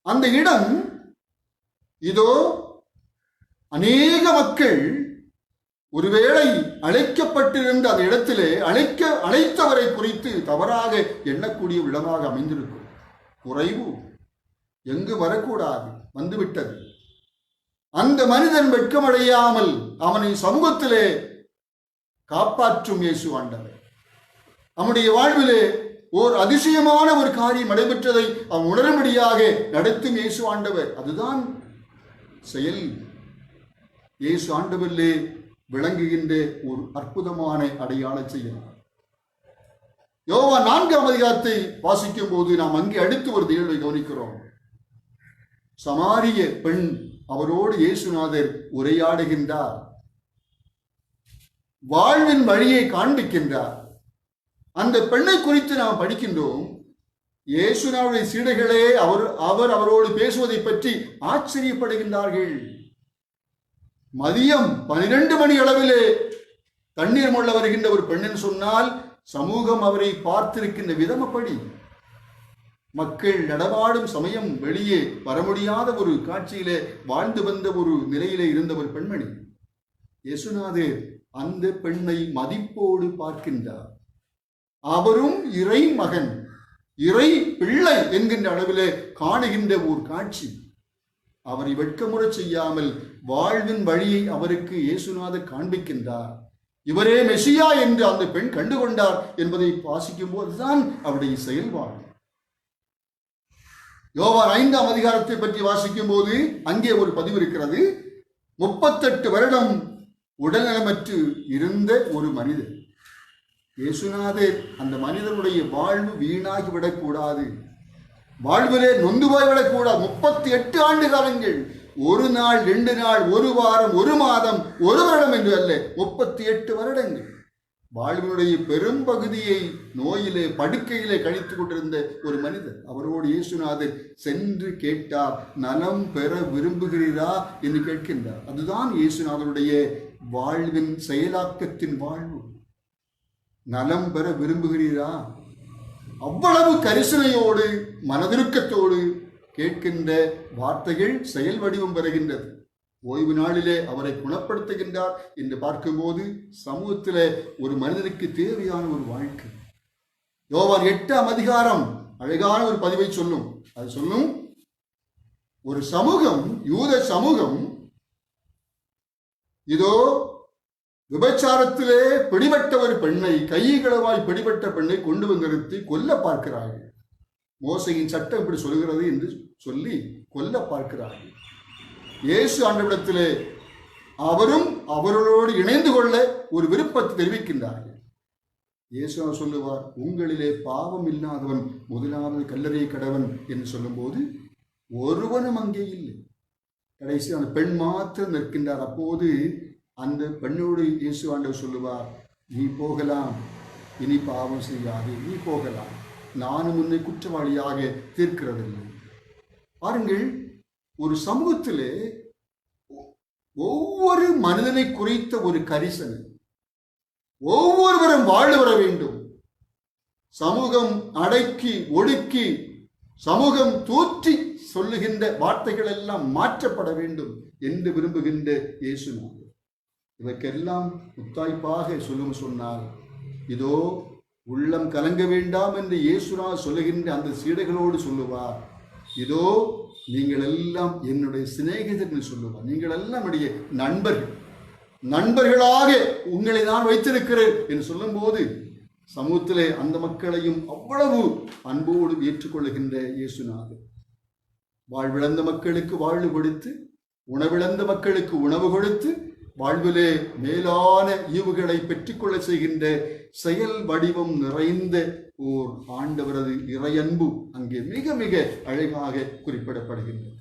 அந்த இடம் இதோ அநேக மக்கள் ஒருவேளை அழைக்கப்பட்டிருந்த அந்த இடத்திலே அழைத்தவரை குறித்து தவறாக எண்ணக்கூடிய இடமாக அமைந்திருக்கும். குறைவு எங்கு வரக்கூடாது, வந்துவிட்டது. அந்த மனிதன் வெட்கமடையாமல் அவனை சமூகத்திலே காப்பாற்றும் இயேசு ஆண்டவர். அவனுடைய வாழ்விலே ஓர் அதிசயமான ஒரு காரியம் நடைபெற்றதை அவன் உணரும்படியாக நடத்தும் இயேசு ஆண்டவர். அதுதான் செயல். இயேசு ஆண்டவரிலே விளங்குகின்ற ஒரு அற்புதமான அடையாள செயல். யோவான் 4ஆம் அதிகாரத்தை வாசிக்கும் போது நாம் அங்கே அடுத்து ஒரு நிகழ்வை கவனிக்கிறோம். சமாரிய பெண் அவரோடு இயேசுநாதர் உரையாடுகின்றார், வாழ்வின் வழியை காண்பிக்கின்றார். அந்த பெண்ணை குறித்து நாம் படிக்கின்றோம். இயேசுநாதருடைய சீடர்களே அவரோடு பேசுவதை பற்றி ஆச்சரியப்படுகின்றார்கள். மதியம் 12 மணி அளவிலே தண்ணீர் மொள்ள வருகின்ற ஒரு பெண்ணென்று சொன்னால் சமூகம் அவரை பார்த்திருக்கின்ற விதம் அப்படி. மக்கள் நடமாடும் சமயம் வெளியே வர முடியாத ஒரு காட்சியிலே வாழ்ந்து வந்த ஒரு நிலையிலே இருந்த ஒரு பெண்மணி. இயேசுநாதர் அந்த பெண்ணை மதிப்போடு பார்க்கின்றார். அவரும் இறை மகன், இறை பிள்ளை என்கின்ற அளவிலே காணுகின்ற ஒரு காட்சி. அவரை வெட்கமுறச் செய்யாமல் வாழ்வின் வழியை அவருக்கு இயேசுநாதர் காண்பிக்கின்றார். இவரே மெசியா என்று அந்த பெண் கண்டுகொண்டார் என்பதை வாசிக்கும் போதுதான் அவருடைய செயல்பாடு. யோவான் 5ஆம் அதிகாரத்தை பற்றி வாசிக்கும் போது அங்கே ஒரு பதிவு இருக்கிறது. 38 வருடம் உடல்நலமற்று இருந்த ஒரு மனிதர், இயேசுநாதர் அந்த மனிதனுடைய வாழ்வு வீணாகி விடக்கூடாது, வாழ்விலே நொந்து போய்விடக்கூடாது. 38 ஆண்டு காலங்கள், ஒரு நாள் 2 நாள், ஒரு வாரம், ஒரு மாதம், ஒரு வருடம் என்று அல்ல, 38 வருடங்கள் வாழ்வினுடைய பெரும் பகுதியை நோயிலே படுக்கையிலே கழித்துக் கொண்டிருந்த ஒரு மனிதர். அவரோடு இயேசுநாதர் சென்று கேட்டார், நலம் பெற விரும்புகிறீரா என்று கேட்கின்றார். அதுதான் இயேசுநாதருடைய வாழ்வின் செயலாக்கத்தின் வாழ்வு. நலம் பெற விரும்புகிறீரா? அவ்வளவு கரிசனையோடு மனதிருக்கத்தோடு கேட்கின்ற வார்த்தைகள் செயல் வடிவம் பெறுகின்றது. ஓய்வு நாளிலே அவரை குணப்படுத்துகின்றார் என்று பார்க்கும்போது சமூகத்திலே ஒரு மனிதனுக்கு தேவையான ஒரு வாழ்க்கை. யோவான் 8ஆம் அதிகாரம் அழகான ஒரு பதிவை சொல்லும். அது சொல்லும், ஒரு சமூகம், யூத சமூகம் இதோ விபச்சாரத்திலே பிடிபட்ட ஒரு பெண்ணை, கைகளவாய் பிடிபட்ட பெண்ணை கொண்டு வந்து நிறுத்தி கொல்ல பார்க்கிறார்கள். மோசையின் சட்டம் இப்படி சொல்கிறது என்று சொல்லி கொல்ல பார்க்கிறார்கள். இயேசு ஆண்டவரிடத்திலே அவரும் அவர்களோடு இணைந்து கொள்ள ஒரு விருப்பத்தை தெரிவிக்கின்றார்கள். இயேசு சொல்லுவார், உங்களிலே பாவம் இல்லாதவன் முதலாவது கல்லறையை கடவன் என்று சொல்லும்போது ஒருவனும் அங்கே இல்லை. கடைசி அந்த பெண் மாத்திரம் நிற்கின்றார். அப்போது அந்த பெண்ணோடு இயேசு ஆண்டவர் சொல்லுவார், நீ போகலாம், இனி பாவம் செய்யாது, நீ போகலாம், நானும் உன்னை குற்றவாளியாக தீர்க்கிறதில்லை. பாருங்கள், ஒரு சமூகத்திலே ஒவ்வொரு மனிதனை குறித்த ஒரு கரிசனை, ஒவ்வொருவரும் வாழ வர வேண்டும். சமூகம் அடக்கி ஒடுக்கி, சமூகம் தூற்றி சொல்லுகின்ற வார்த்தைகள் எல்லாம் மாற்றப்பட வேண்டும் என்று விரும்புகின்ற இயேசுநாதர் இதற்கெல்லாம் முத்தாய்ப்பாக சொன்னால், இதோ உள்ளம் கலங்க வேண்டாம் என்று இயேசுநாதர் சொல்லுகின்ற அந்த சீடர்களோடு சொல்லுவார், இதோ நீங்கள் எல்லாம் என்னுடைய சிநேகிதர் என்று சொல்லுவார். நீங்கள் எல்லாம் என்னுடைய நண்பர்களாக உங்களை நான் வைத்திருக்கிறேன் என்று சொல்லும்போது சமூகத்திலே அந்த மக்களையும் அவ்வளவு அன்போடு ஏற்றுக்கொள்ளுகின்ற இயேசுநாதர் வாழ்விழந்த மக்களுக்கு வாழ்வு கொடுத்து, உணவிழந்த மக்களுக்கு உணவு கொடுத்து, வாழ்விலே மேலான ஈவுகளை பெற்றுக்கொள்ள செய்கின்ற செயல் வடிவம் நிறைந்த ஓர் ஆண்டவரது இறையன்பு அங்கே மிக மிக அழகாக குறிப்பிடப்படுகின்றது.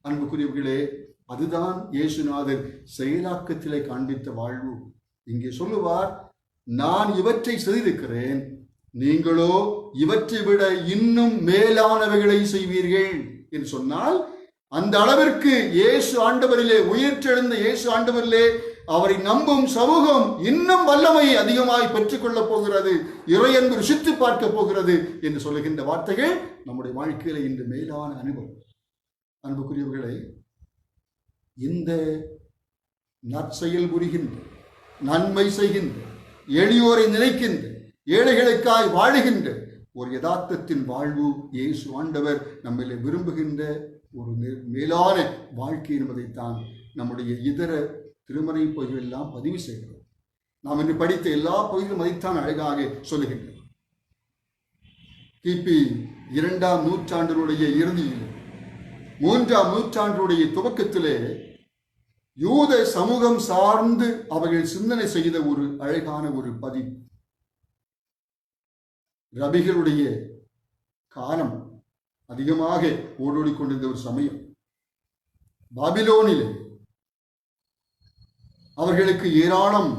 அன்புக்குரியவர்களே, அதுதான் இயேசுநாதர் செயலாக்கத்திலே காண்பித்த வாழ்வு. இங்கே சொல்லுவார், நான் இவற்றை செய்திருக்கிறேன், நீங்களோ இவற்றை விட இன்னும் மேலானவைகளை செய்வீர்கள் என்று சொன்னால், அந்த அளவிற்கு இயேசு ஆண்டவரிலே, உயிர்த்தெழுந்த இயேசு ஆண்டவரிலே அவரை நம்பும் சமூகம் இன்னும் வல்லமையை அதிகமாய் பெற்றுக்கொள்ளப் போகிறது, இறையன்பு ருசித்து பார்க்க போகிறது என்று சொல்லுகின்ற வார்த்தைகள் நம்முடைய வாழ்க்கையில இன்று மேலான அனுபவம். அன்புக்குரியவர்களே, இந்த நற்செயல் புரிகின்ற, நன்மை செய்கின்ற, எளியோரை நினைக்கின்ற, ஏழைகளுக்காய் வாழுகின்ற ஒரு யதார்த்தத்தின் வாழ்வு இயேசு ஆண்டவர் நம்மளை விரும்புகின்ற ஒரு மேலான வாழ்க்கை என்பதைத்தான் நம்முடைய இதர திருமறை பகுதிகளெல்லாம் பதிவு செய்கிறது. நாம் இன்று படித்த எல்லா பகுதிகளும் அதைத்தான் அழகாக சொல்லுகின்றன. கிபி 2ஆம் நூற்றாண்டினுடைய இறுதியில், 3ஆம் நூற்றாண்டுடைய துவக்கத்திலே யூத சமூகம் சார்ந்து அவர்கள் சிந்தனை செய்த ஒரு அழகான ஒரு பதிவு. ரபிகளுடைய காலம் அதிகமாக ஓடோடிக்கொண்டிருந்த ஒரு சமயம். பாபிலோனிலே அவர்களுக்கு ஏராளம்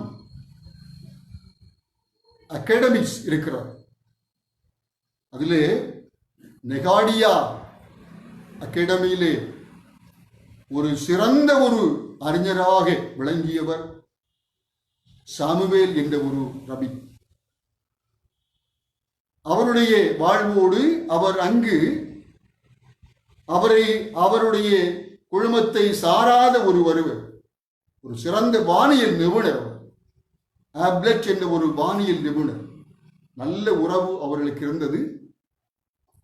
அகாடமிக்ஸ் இருக்கிறார். அதிலே நெகாடியா அகாடமியிலே ஒரு சிறந்த ஒரு அறிஞராக விளங்கியவர் சாமுவேல் என்ற ஒரு ரபி. அவருடைய வாழ்வோடு அவர் அங்கு அவருடைய குழுமத்தை சாராத ஒருவர், ஒரு சிறந்த வானியல் நிபுணர், ஆப்லெட் என்ற ஒரு வானியல் நிபுணர். நல்ல உறவு அவர்களுக்கு இருந்தது.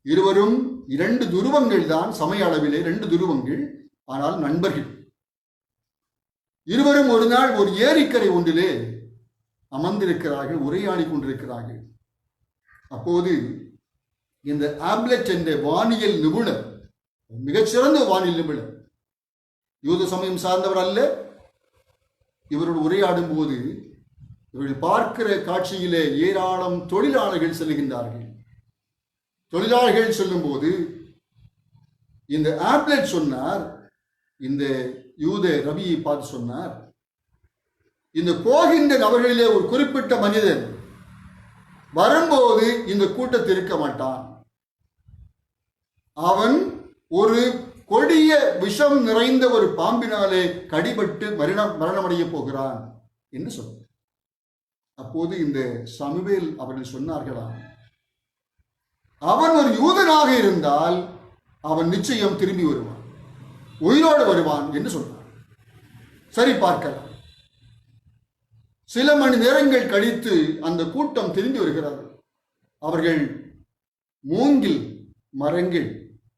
இருவரும் 2 துருவங்கள் தான், சமய அளவிலே 2 துருவங்கள், ஆனால் நண்பர்கள். இருவரும் ஒரு நாள் ஒரு ஏரிக்கரை ஒன்றிலே அமர்ந்திருக்கிறார்கள், உரையாடி கொண்டிருக்கிறார்கள். அப்போது இந்த ஆப்லெட் என்ற வானியல் நிபுணர், மிகச்சிறந்த வானியல் நிபுணர், யூத சமயம் சார்ந்தவர் அல்ல, இவரோடு உரையாடும் போது இவர்கள் பார்க்கிற காட்சியிலே ஏராளம் தொழிலாளர்கள் செல்கின்றார்கள். தொழிலாளர்கள் செல்லும் போது இந்த ஆப்லெட் சொன்னார், இந்த யூத ரபியை பார்த்து சொன்னார், இந்த போகின்ற நபர்களிலே ஒரு குறிப்பிட்ட மனிதன் வரும்போது இந்த கூட்டத்தில் இருக்க மாட்டான். அவன் ஒரு கொடிய விஷம் நிறைந்த ஒரு பாம்பினாலே கடிபட்டு மரணமடைய போகிறான் என்று சொன்னார். அப்போது இந்த சமுவேல் அவர்கள் சொன்னார்களாம், அவன் ஒரு யூதனாக இருந்தால் அவன் நிச்சயம் திரும்பி வருவான், உயிரோடு வருவான் என்று சொன்னார். சரி, பார்க்கலாம். சில மணி நேரங்கள் கழித்து அந்த கூட்டம் திரும்பி வருகிறார்கள். அவர்கள் மூங்கில் மரங்கள்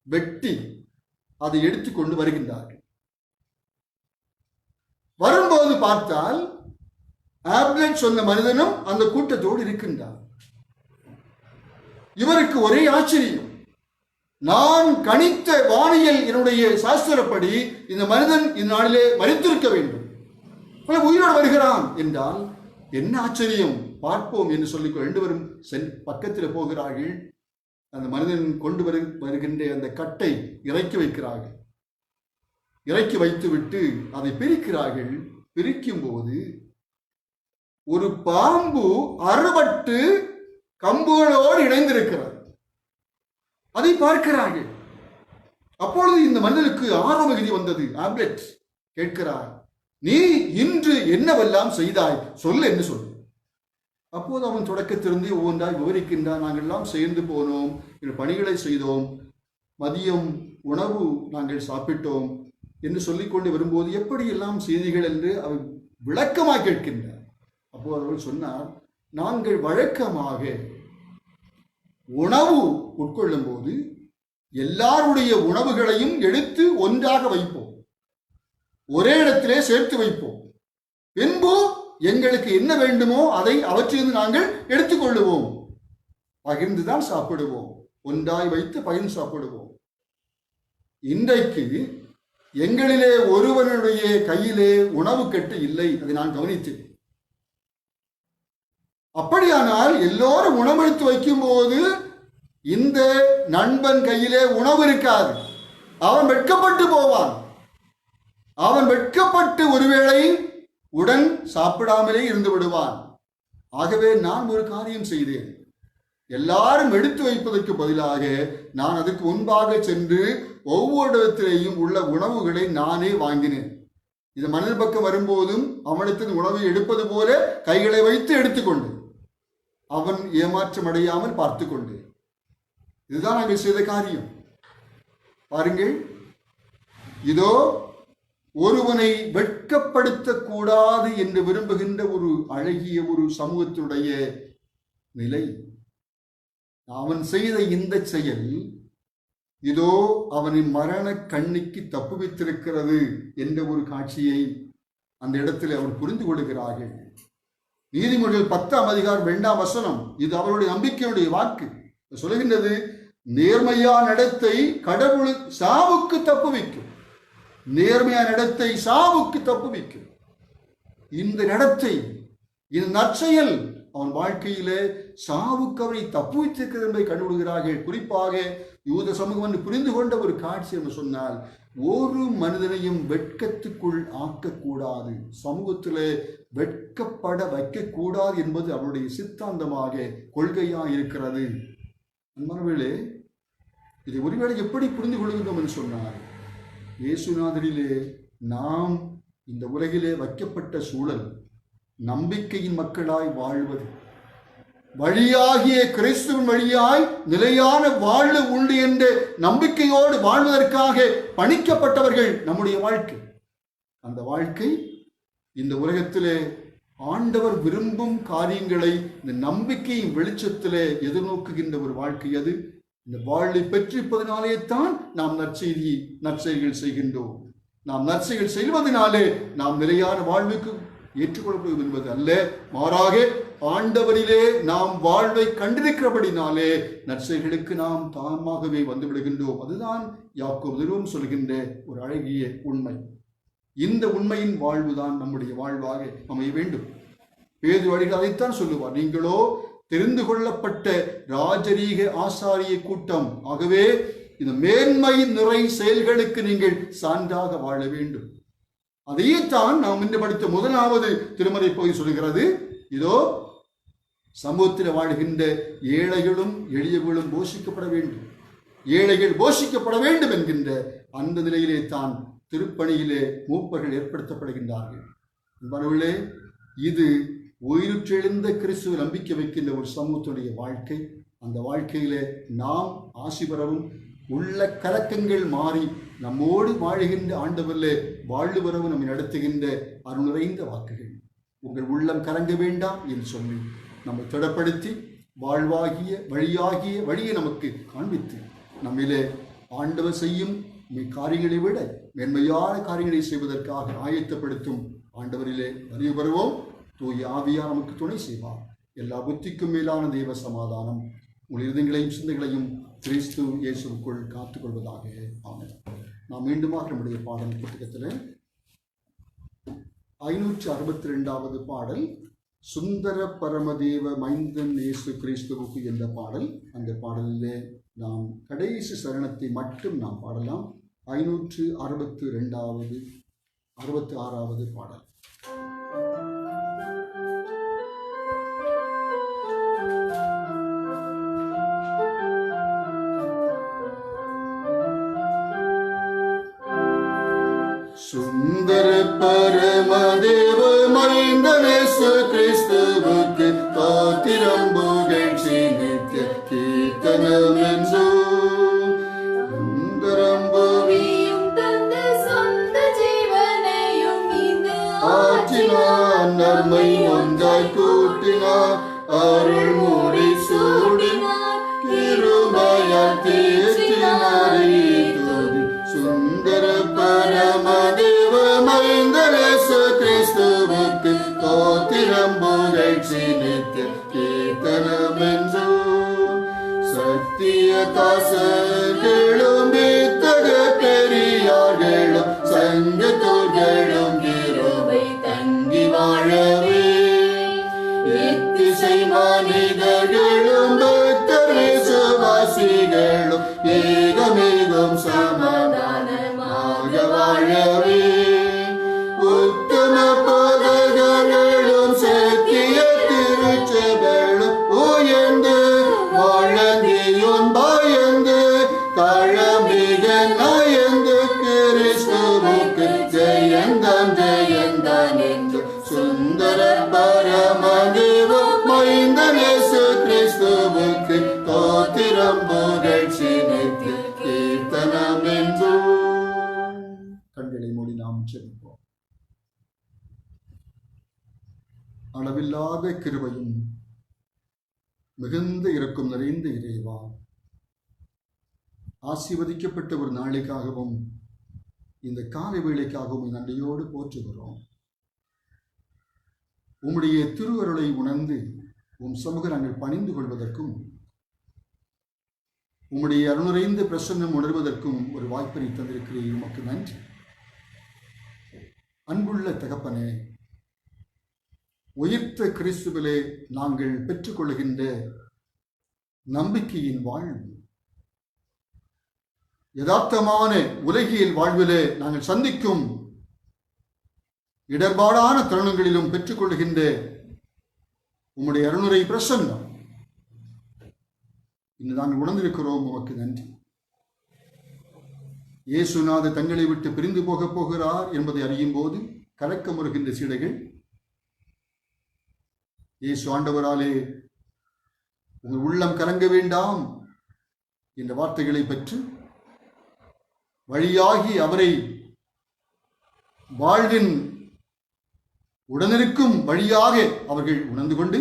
வெட்டி அதை எடுத்துக்கொண்டு வருகின்றார்கள். வரும்போது பார்த்தால் ஆப்லெட் சொன்ன மனிதனும் அந்த கூட்டத்தோடு இருக்கின்றார். இவருக்கு ஒரே ஆச்சரியம். நான் கணித்த வானியல் என்னுடைய சாஸ்திரப்படி இந்த மனிதன் இந்நாளிலே மரித்திருக்க வேண்டும், உயிரோடு வருகிறான் என்றால் என்ன ஆச்சரியம், பார்ப்போம் என்று சொல்லிக் ரெண்டு பேரும் பக்கத்தில் போகிறார்கள். அந்த மனிதன் கொண்டு வருகின்ற அந்த கட்டை இறக்கி வைக்கிறார்கள். இறக்கி வைத்துவிட்டு அதை பிரிக்கிறார்கள். பிரிக்கும் போது ஒரு பாம்பு அறுபட்டு கம்புகளோடு இணைந்திருக்கிறது. அதை பார்க்கிறார்கள். அப்பொழுது இந்த மனிதனுக்கு ஆரம்ப விதி வந்தது. ஆப்லெட் கேட்கிறார், நீ இன்று என்னவெல்லாம் செய்தாய் சொல் என்று சொல்லு. அப்போது அவன் தொடக்கத்திலிருந்து ஒவ்வொன்றாய் விவரிக்கின்றான். நாங்கள் எல்லாம் சேர்ந்து போனோம், பணிகளை செய்தோம், மதியம் உணவு நாங்கள் சாப்பிட்டோம் என்று சொல்லிக்கொண்டு வரும்போது எப்படியெல்லாம் செய்திகள் என்று அவர் விளக்கமாக கேட்கின்றார். அப்போது அவர்கள் சொன்னார், நாங்கள் வழக்கமாக உணவு உட்கொள்ளும் போது எல்லாருடைய உணவுகளையும் எடுத்து ஒன்றாக வைப்போம், ஒரே இடத்திலே சேர்த்து வைப்போம். பின்பு எங்களுக்கு என்ன வேண்டுமோ அதை அவற்றிலிருந்து நாங்கள் எடுத்துக்கொள்ளுவோம், பகிர்ந்துதான் சாப்பிடுவோம், ஒன்றாய் வைத்து பகிர்ந்து சாப்பிடுவோம். இன்றைக்கு எங்களிலே ஒருவனுடைய கையிலே உணவு கட்டு இல்லை, அதை நான் கவனித்தேன். அப்படியானால் எல்லோரும் உணவெடுத்து வைக்கும் போது இந்த நண்பன் கையிலே உணவு இருக்காது, அவன் வெட்கப்பட்டு போவான். அவன் வெட்கப்பட்டு ஒருவேளை உடன் சாப்பிடாமலே இருந்து விடுவான். ஆகவே நான் ஒரு காரியம் செய்தேன். எல்லாரும் எடுத்து வைப்பதற்கு பதிலாக நான் அதுக்கு முன்பாக சென்று ஒவ்வொரு இடத்திலேயும் உள்ள உணவுகளை நானே வாங்கினேன். இது மனித பக்கம் வரும்போதும் அவனிடத்தில் உணவை எடுப்பது போல கைகளை வைத்து எடுத்துக்கொண்டு அவன் ஏமாற்றம் அடையாமல் பார்த்து கொண்டு, இதுதான் நாங்கள் செய்த காரியம். பாருங்கள், இதோ ஒருவனை வெட்கப்படுத்தக்கூடாது என்று விரும்புகின்ற ஒரு அழகிய ஒரு சமூகத்தினுடைய நிலை. அவன் செய்த இந்த செயல் இதோ அவனை மரண கண்ணிக்கு தப்புவித்திருக்கிறது என்ற ஒரு காட்சியை அந்த இடத்தில் அவர் புரிந்து கொள்கிறார்கள். நீதிமொழிகள் 10ஆம் அதிகாரம் 2ஆம் வசனம், இது அவருடைய நம்பிக்கையுடைய வாக்கு சொல்லுகின்றது, நேர்மையான நடத்தை கடவுள் சாவுக்கு தப்புவிக்கும். நேர்மையான நடத்தை சாவுக்கு தப்புவிக்கும். இந்த நடத்தை, இந்த நற்செயல் அவன் வாழ்க்கையிலே சாவுக்கு அவரை தப்புவித்திருக்கிறது என்பதை கண்டுவிடுகிறார்கள். குறிப்பாக யூத சமூகம் என்று புரிந்து கொண்ட ஒரு காட்சி என்று சொன்னால், ஒரு மனிதனையும் வெட்கத்துக்குள் ஆக்கக்கூடாது, சமூகத்திலே வெட்கப்பட வைக்கக்கூடாது என்பது அவருடைய சித்தாந்தமாக கொள்கையாக இருக்கிறது. அன்பானவர்களே, இதை ஒருவேளை எப்படி புரிந்து கொள்கின்றோம் என்று சொன்னார், இயேசுநாதரிலே நாம் இந்த உலகிலே வைக்கப்பட்ட சூழல் நம்பிக்கையின் மக்களாய் வாழ்வது, வழியாகிய கிறிஸ்துவின் வழியாய் நிலையான வாழ்வு உண்டு என்ற நம்பிக்கையோடு வாழ்வதற்காக பணிக்கப்பட்டவர்கள் நம்முடைய வாழ்க்கை. அந்த வாழ்க்கை இந்த உலகத்திலே ஆண்டவர் விரும்பும் காரியங்களை இந்த நம்பிக்கையின் வெளிச்சத்திலே எதிர்நோக்குகின்ற ஒரு வாழ்க்கை. அது இந்த வாழ்வை பெற்றிருப்பதனாலே தான் நாம் நற்செய்திகள் செய்கின்றோம். நாம் நற்செய்திகள் செய்வதனாலே நாம் நிலையான வாழ்வுக்கு ஏற்றுக்கொள்ளப்படுவது என்பது அல்ல, மாறாக ஆண்டவரிலே நாம் வாழ்வை கண்டிருக்கிறபடினாலே நற்செய்திகளுக்கு நாம் தாமாகவே வந்து விடுகின்றோம். அதுதான் யாக்கோபு நிருபம் சொல்கின்ற ஒரு அழகிய உண்மை. இந்த உண்மையின் வாழ்வுதான் நம்முடைய வாழ்வாக அமைய வேண்டும். பேதுரு அடிகள் அதைத்தான் சொல்லுவார், நீங்களோ தெரிந்து கொள்ளப்பட்ட ராஜரீக ஆசாரிய கூட்டம், ஆகவே இந்த மேன்மை நிறை செயல்களுக்கு நீங்கள் சான்றாக வாழ வேண்டும். அதைத்தான் நாம் இன்று படித்த முதலாவது திருமறை பகுதி சொல்கிறது. இதோ சமூகத்தில் வாழ்கின்ற ஏழைகளும் எளியவர்களும் போஷிக்கப்பட வேண்டும், ஏழைகள் போஷிக்கப்பட வேண்டும் என்கின்ற அந்த நிலையிலே தான் திருப்பணியிலே மூப்பர்கள் ஏற்படுத்தப்படுகின்றார்கள். அன்பர்களே, இது உயிருற்றெழுந்த கிறிஸ்துவ நம்பிக்கை வைக்கின்ற ஒரு சமூகத்துடைய வாழ்க்கை. அந்த வாழ்க்கையிலே நாம் ஆசி பெறவும் உள்ள கலக்கங்கள் மாறி நம்மோடு வாழுகின்ற ஆண்டவரிலே வாழ்வு பெறவும் நம்மை நடத்துகின்ற அருள் நிறைந்த வாக்குகள். உங்கள் உள்ளம் கலங்க வேண்டாம் என்று சொல்லி நம்மை திடப்படுத்தி வாழ்வாகிய வழியை நமக்கு காண்பித்து நம்மிலே ஆண்டவர் செய்யும் காரியங்களை விட மென்மையான காரியங்களை செய்வதற்காக ஆயத்தப்படுத்தும் ஆண்டவரிலே அறிவு பெறுவோம். தூய ஆவியார் நமக்கு துணை செய்வார். எல்லா புத்திக்கும் மேலான தெய்வ சமாதானம் உங்கள் இருதயங்களையும் சிந்தைகளையும் கிறிஸ்து இயேசுவுக்குள் காத்துக்கொள்வதாக. ஆமென். நாம் மீண்டுமாக நம்முடைய பாடல் புத்தகத்தில் 562வது பாடல், சுந்தர பரமதேவ மைந்தன் இயேசு கிறிஸ்துவுக்கு என்ற பாடல். அந்த பாடலிலே நாம் கடைசி சரணத்தை மட்டும் நாம் பாடலாம். 566வது பாடல். சுந்தர பரமதேவ மைந்தன் இயேசு கிறிஸ்துவுக்கு ஸ்தோத்திரம் புகழ்ச்சி நித்திய கீர்த்தனம் என்றோ. சுந்தரம் புவியும் தந்து சொந்த ஜீவனையும் ஈந்து ஆற்றினார், நன்மை ஒன்றாய் கூட்டினார், அருள் மூடி சூடினார், கிருபையால் தேற்றினாரே தோதி. சுந்தர பரமதேவ மைந்தன் இயேசு கிறிஸ்துவுக்கு ஸ்தோத்திரம் புகழ்ச்சி நித்திய கீர்த்தனம் என்றோ. சத்திய தாசர்களும் வித்தக பெரியார்களும் சங்கத்தோர்களும் கிருபை தங்கி வாழவே, எத்திசை மனிதர்களும் பக்தர் விசுவாசிகளும் ஏகமேகம் சமாதானமாக வாழவே, உத்தம போதகர்களும் சத்திய திருச்சபைகளும் உயர்ந்து வாழ்ந்தியும் பயந்து தழமிக நயந்து கிறிஸ்துவுக்கு ஜெயந்தான் ஜெயந்தான் என்று. சுந்தர பரமதேவ மைந்தன் இயேசு கிறிஸ்துவுக்கு ஸ்தோத்திரம் புகழ்ச்சி நித்திய கீர்த்தனம் என்றோ. கண்களை மூடி நாம் ஜெபிப்போம். அளவில்லாத கிருபையும் மிகுந்த இரக்கம் நிறைந்த இறைவா, ஆசீர்வதிக்கப்பட்ட ஒரு நாளைக்காகவும் இந்த காலை வேளைக்காகவும் நன்றியோடு போற்றுகிறோம். உம்முடைய திருவருளை உணர்ந்து உம் சமூக நாங்கள் பணிந்து கொள்வதற்கும் உம்முடைய அருளுரைந்த பிரசன்னம் உணர்வதற்கும் ஒரு வாய்ப்பினை தந்திருக்கிறீர். உமக்கு நன்றி. அன்புள்ள தகப்பனே, உயிர்த்த கிறிஸ்துவிலே நாங்கள் பெற்றுக்கொள்கின்ற நம்பிக்கையின் வாழ்வு, யதார்த்தமான உலகியல் வாழ்விலே நாங்கள் சந்திக்கும் இடர்பாடான தருணங்களிலும் பெற்றுக்கொள்கின்ற உம்முடைய அருளுரை பிரசன்னம் இன்று நாங்கள் உணர்ந்திருக்கிறோம். உமக்கு நன்றி. இயேசுநாத தங்களை விட்டு பிரிந்து போகப் போகிறார் என்பதை அறியும் போது கலக்கமுறுகின்ற சீடைகள் இயேசு ஆண்டவராலே உங்கள் உள்ளம் கலங்க வேண்டாம் என்ற வார்த்தைகளை பெற்று வழியாகி அவரை வாழ்வின் உடனிருக்கும் வழியாக அவர்கள் உணர்ந்து கொண்டு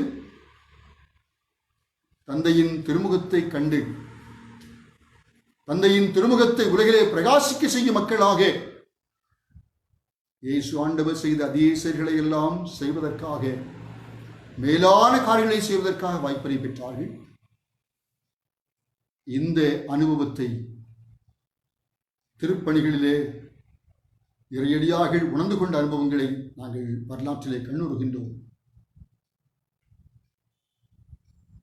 தந்தையின் திருமுகத்தை கண்டு தந்தையின் திருமுகத்தை உலகிலே பிரகாசிக்க செய்யும் மக்களாக இயேசு ஆண்டவர் செய்த அதே செயல்களை எல்லாம் செய்வதற்காக, மேலான காரியங்களை செய்வதற்காக வாய்ப்பினை பெற்றார்கள். இந்த அனுபவத்தை திருப்பணிகளிலே இறையடியார்கள் உணர்ந்து கொண்ட அனுபவங்களை நாங்கள் வரலாற்றிலே கண்ணுறுகின்றோம்.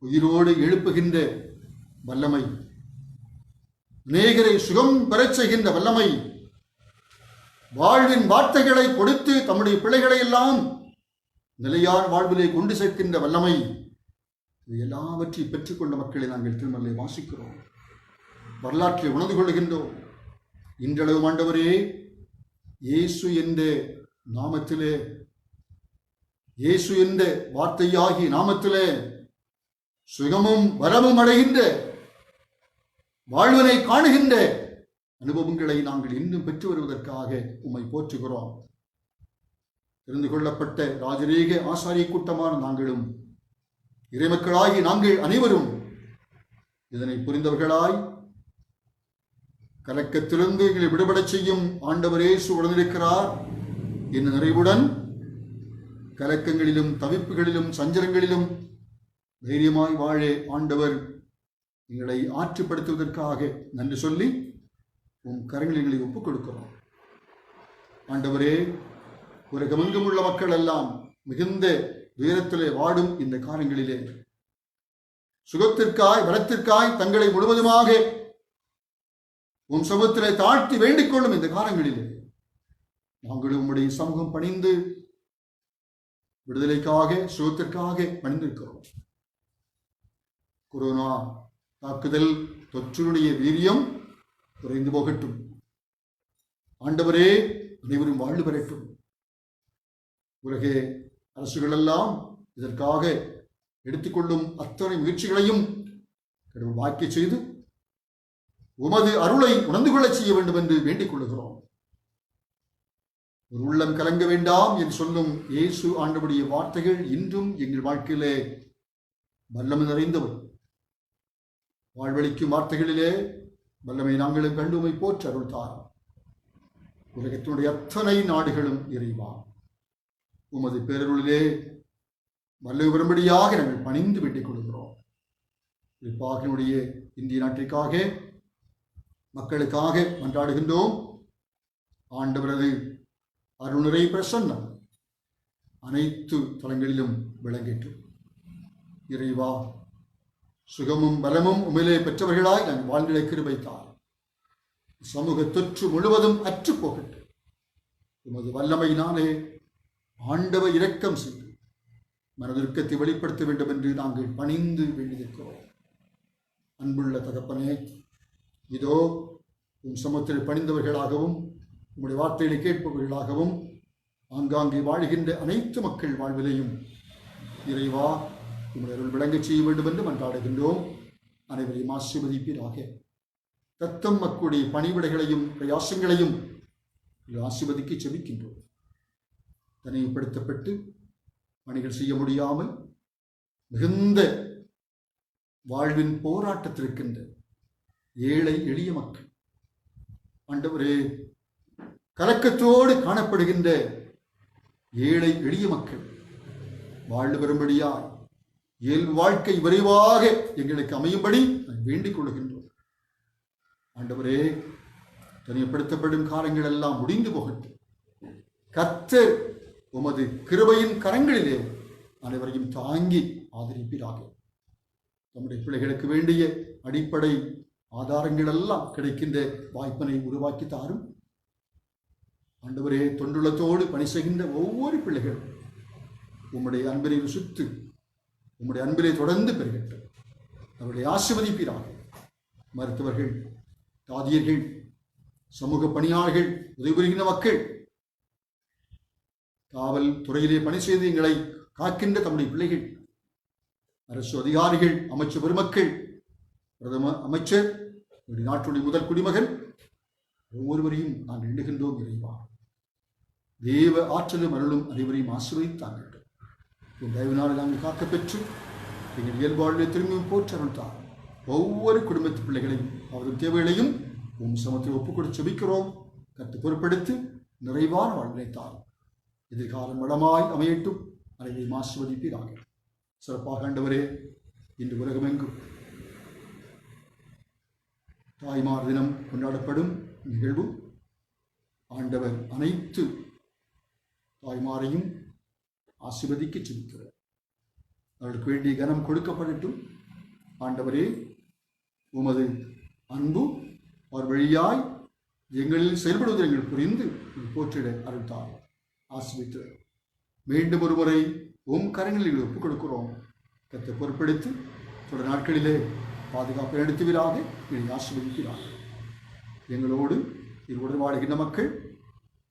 உயிரோடு எழுப்புகின்ற வல்லமை, அநேகரை சுகம் பெறச் செய்கின்ற வல்லமை, வாழ்வின் வார்த்தைகளை கொடுத்து தம்முடைய பிள்ளைகளை எல்லாம் நிலையான வாழ்விலே கொண்டு சேர்க்கின்ற வல்லமை, இது எல்லாவற்றையும் பெற்றுக்கொண்ட மக்களை நாங்கள் திருமலை வாசிக்கிறோம், வரலாற்றை உணர்ந்து கொள்கின்றோம். இன்றளவு ஆண்டவரே, இயேசு என்ற நாமத்திலே, இயேசு என்ற வார்த்தையாகிய நாமத்திலே சுகமும் வரமும் அடைகின்ற வாழ்வினை காணுகின்ற அனுபவங்களை நாங்கள் இன்னும் பெற்று வருவதற்காக உம்மை போற்றுகிறோம். தெரிந்து கொள்ளப்பட்ட ராஜரீக ஆசாரிய கூட்டமான நாங்களும் இறைமக்களாகி நாங்கள் அனைவரும் இதனை புரிந்தவர்களாய் கலக்கத்திலிருந்து எங்களை விடுபடச் செய்யும் ஆண்டவர் இயேசு உடனிருக்கிறார் என்ற நிறைவுடன் கலக்கங்களிலும் தவிப்புகளிலும் சஞ்சலங்களிலும் தைரியமாய் வாழ ஆண்டவர் எங்களை ஆற்றுப்படுத்துவதற்காக நன்றி சொல்லி உம் கரங்களில் எங்களை ஒப்புக் கொடுக்கிறோம். ஆண்டவரே, உலகமெங்கும் உள்ள மக்கள் எல்லாம் மிகுந்த துயரத்திலே வாடும் இந்த காலங்களிலே சுகத்திற்காய் பலத்திற்காய் தங்களை முழுவதுமாக உம் சமூகத்திலே தாழ்த்தி வேண்டிக் கொள்ளும் இந்த காலங்களிலே நாங்களும் உம்முடைய சமூகம் பணிந்து விடுதலைக்காக சுகத்திற்காக பணிந்திருக்கிறோம். கொரோனா தாக்குதல் தொற்றுடைய வீரியம் குறைந்து போகட்டும். ஆண்டவரே, அனைவரும் வாழ்வு பெறட்டும். உலக அரசுகளெல்லாம் இதற்காக எடுத்துக்கொள்ளும் அத்தனை முயற்சிகளையும் கடவுள் வாக்கிய செய்து உமது அருளை உணர்ந்து கொள்ளச் செய்ய வேண்டும் என்று வேண்டிக் கொள்ளுகிறோம். ஒரு உள்ளம் கலங்க வேண்டாம் என்று சொல்லும் இயேசு ஆண்டவருடைய வார்த்தைகள் இன்றும் எங்கள் வாழ்க்கையிலே வல்லமை நிறைந்தவர். வாழ்வளிக்கும் வார்த்தைகளிலே வல்லமை நாங்களும் கண்டுமை போற்று அருள் தாரும். உலகத்தினுடைய அத்தனை நாடுகளும் இறைவா, உமது பேரருளிலே வல்லமை வரும்படியாக நாங்கள் பணிந்து வேண்டிக் கொள்கிறோம். குறிப்பாக என்னுடைய இந்திய நாட்டிற்காக மக்களுக்காக மன்றாடுகின்றோம். ஆண்டவரது அருள்நிறை பிரசன்னம் அனைத்து தலங்களிலும் விளங்கட்டும். இறைவா, சுகமும் பலமும் உமிலே பெற்றவர்களாய் நாங்கள் வாழ்நிலை கிருபைத்தார். சமூக தொற்று முழுவதும் அற்று போகட்டும். உமது வல்லமையினாலே ஆண்டவர் இரக்கம் செய்து மனதிற்கத்தை வெளிப்படுத்த வேண்டும் என்று நாங்கள் பணிந்து வேண்டியிருக்கிறோம். அன்புள்ள தகப்பனே, இதோ உம் சமூகத்தில் பணிந்தவர்களாகவும் உம்முடைய வார்த்தைகளை கேட்பவர்களாகவும் ஆங்காங்கே வாழ்கின்ற அனைத்து மக்கள் வாழ்விலையும் இறைவா உம்முடைய அருள் விளங்கச் செய்ய வேண்டும் என்று மன்றாடுகின்றோம். அனைவரையும் ஆசீர்வதிப்பீராக. தத்தம் மக்களுடைய பணிவிடைகளையும் பிரயாசங்களையும் ஆசீர்வதிக்க செபிக்கின்றோம். தனிமைப்படுத்தப்பட்டு பணிகள் செய்ய முடியாமல் மிகுந்த வாழ்வின் போராட்டத்திற்கின்ற ஏழை எளிய மக்கள், ஆண்டவரே, கலக்கத்தோடு காணப்படுகின்ற ஏழை எளிய மக்கள் வாழ்வு பெறும்படியாய் இயல்பு வாழ்க்கை விரைவாக எங்களுக்கு அமையும்படி வேண்டிக் கொள்கின்றோம். ஆண்டவரே, தனிமைப்படுத்தப்படும் காலங்கள் எல்லாம் முடிந்து போகட்டும். கர்த்தர் உமது கிருபையின் கரங்களிலே அனைவரையும் தாங்கி ஆதரிப்பீராக. நம்முடைய பிள்ளைகளுக்கு வேண்டிய அடிப்படை ஆதாரங்கள் எல்லாம் கிடைக்கின்ற வாய்ப்பினை உருவாக்கி தாரும். ஆண்டவரே, தொண்டுள்ளத்தோடு பணி செய்கின்ற ஒவ்வொரு பிள்ளைகளும் உம்முடைய அன்பினை ருசித்து உம்முடைய அன்பிலே தொடர்ந்து பெறுகின்றோம். அவருடைய ஆசீர்வதிப்பீராக. மருத்துவர்கள், தாதியர்கள், சமூக பணியாளர்கள், உதவி புரிகின்ற மக்கள், காவல் துறையிலே பணி செய்து எங்களை காக்கின்ற தம்முடைய பிள்ளைகள், அரசு அதிகாரிகள், அமைச்சர் பெருமக்கள், பிரதம அமைச்சர், நாட்டுடைய முதல் குடிமகன், ஒவ்வொருவரையும் நாங்கள் எண்ணுகின்றோம். இறைவா, தேவ ஆற்றலும் அருளும் அனைவரையும் ஆசீர்வதித்தார்கள். உன் தயவினால் நாங்கள் காக்கப்பெற்று எங்கள் இயல்பாளிலே திரும்பியும் போற்றருள்தார். ஒவ்வொரு குடும்பத்து பிள்ளைகளையும் அவரது தேவைகளையும் உன் சமத்தில் ஒப்புக்கொடு செபிக்கிறோம். கற்று பொறுப்படுத்தி நிறைவான வாழ்வினைத்தார். எதிர்காலம் வளமாய் அமையட்டும். அனைவரையும் ஆசீர்வதிப்பீராக. சிறப்பாக ஆண்டவரே, இன்று உலகமெங்கும் தாய்மார் தினம் கொண்டாடப்படும் நிகழ்வு ஆண்டவர் அனைத்து தாய்மாரையும் ஆசீர்வதிக்க செபிக்கிறார். அவர்களுக்கு வேண்டிய கனம் கொடுக்கப்படட்டும். ஆண்டவரே, உமது அன்பு அவர் வழியாய் எங்களில் செயல்படுவதை எங்கள் புரிந்து போற்றிட அருள்தார், ஆசிர்வித்து மீண்டும் ஒரு முறை கரங்களில் ஒப்புக் கொடுக்கிறோம். கத்தை பொறுப்பெடுத்து தொடர் நாட்களிலே பாதுகாப்பை நடத்துவீராக, இதை ஆசீர்வதிக்கிறார். எங்களோடு இருவுடன் வாழுகின்ற மக்கள்,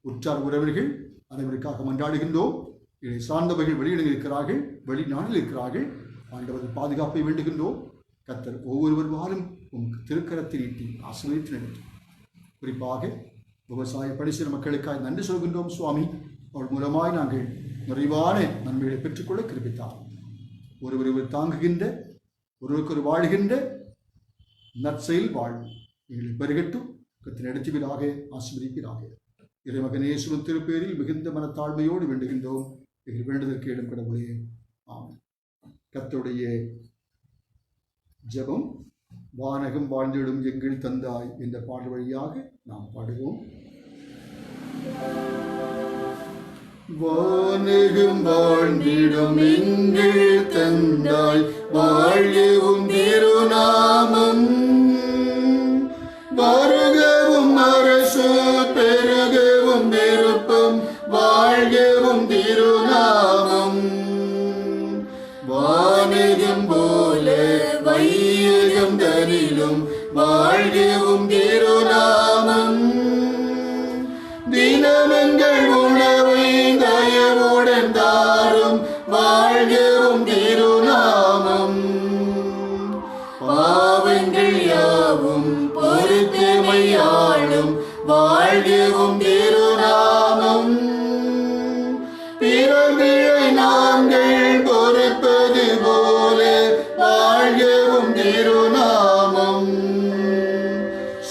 உற்றார் உறவர்கள் அனைவருக்காக மன்றாடுகின்றோம். இதை சார்ந்தவர்கள் வெளியிடங்கள் இருக்கிறார்கள், வெளிநாட்டில் இருக்கிறார்கள். ஆண்டவர்கள் பாதுகாப்பை வேண்டுகின்றோம். கர்த்தர் ஒவ்வொருவர் வாழும் திருக்கரத்தில் ஈட்டி ஆசீர்வதித்து நடத்தும். குறிப்பாக விவசாய பணி செய்கிற மக்களுக்காக நன்றி சொல்கின்றோம் சுவாமி. அவள் மூலமாய் நாங்கள் நிறைவான நன்மைகளை பெற்றுக்கொள்ள கிருபித்தார். ஒருவர் தாங்குகின்ற, ஒருவருக்கு வாழ்கின்ற நற்செயல் வாழ்வு எங்களை பெருகட்டும். கர்த்தர் நடத்துவீராக, ஆசீர்வதிப்பீராக. இறைமகன் இயேசுவின் திருப்பேரில் மிகுந்த மனத்தாழ்மையோடு வேண்டுகின்றோம். எங்கள் வேண்டுதற்கு இடம் கடவுளே, ஆமென். கர்த்தருடைய ஜெபம், வானகம் வாழ்ந்திடும் எங்கள் தந்தாய் என்ற பாடல் வழியாக நாம் பாடுவோம். வானகம் வாழ்ந்திடும் எங்கள் தந்தாய், வாழ்கவும் திருநாமம் வருகவும் அரசு பெருகவும் விருப்பம் வாழ்கவும் திருநாமம். வானகம் போல வையகம் தனிலும் வாழ்கவும் திருநாமம். தினமெங்கள் உணவை தயவுடன் தாரும் வாழ்கவும் திருநாமம். பாவங்கள் யாவும் பொறுத்தமையாளும் வாழ்கவும் திருநாமம். பிறவியை நாங்கள் பொறுப்பது போல வாழ்கவும் திருநாமம்.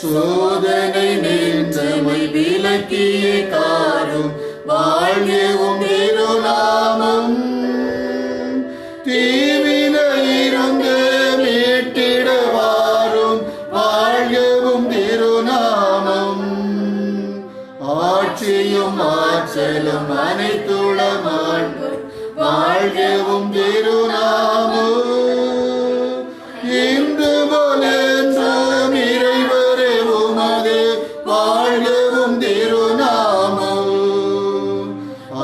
சோதனை நெஞ்சமை விலக்கிய காரும் வாழ்கவும் திருநாமம். தீவினை இருந்து மீட்டிட வாரும் வாழ்கவும் திருநாமம். ஆட்சியும் ஆற்றலும் அனைத்துளமாண்டும் வாழ்கவும் திருநாமம். இன்று போலென்றும் இறைவரே உமது வாழ்கவும் திருநாமம்.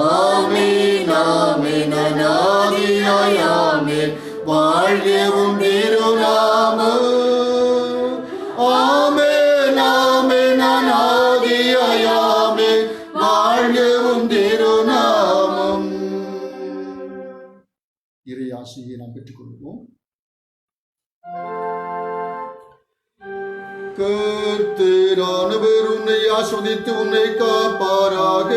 ஆமென் ஆமென் அநாதியாய் ஆமென் வாழ்கவும் திருநாமம். ஆமென் ஆமென் அநாதியாய் ஆமென் வாழ்கவும் திருநாமம். இறை ஆசியை நாம் பெற்றுக்கொள்வோம். கர்த்தரானவர் உன்னை ஆசீர்வதித்து உன்னை காப்பாராக.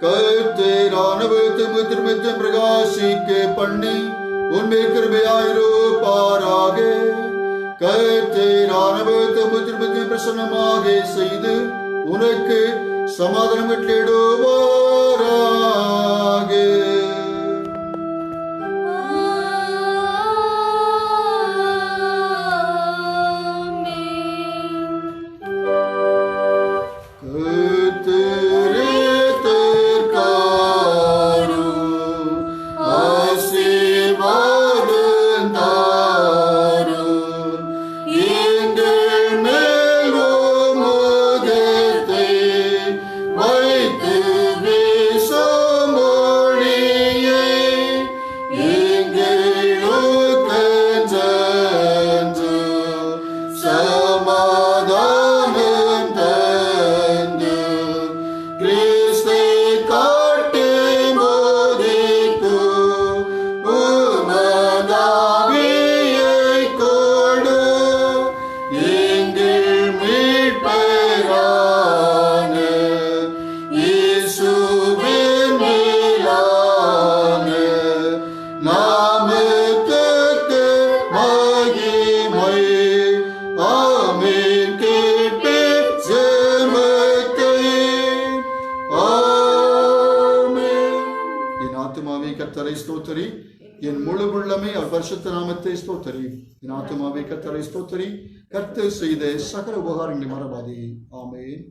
கர்த்தரானவர் தமது திருமுகத்தை பிரகாசிக்க பண்ணி உன்மேல் கிருபையாயிருப்பாராக. கர்த்தரானவர் தமது திருமுகத்தை பிரசன்னமாக செய்து உனக்கு சமாதானம் கட்டளையிடுவாராக. ஸ்தோத்திரி. என் முழு உள்ளமே அவர் பரிசுத்த நாமத்தை ஸ்தோத்திரி. என் ஆத்துமாவே கர்த்தரை ஸ்தோத்திரி. கர்த்தர் செய்த சகல உபகாரங்களை மறவாதே. ஆமென்.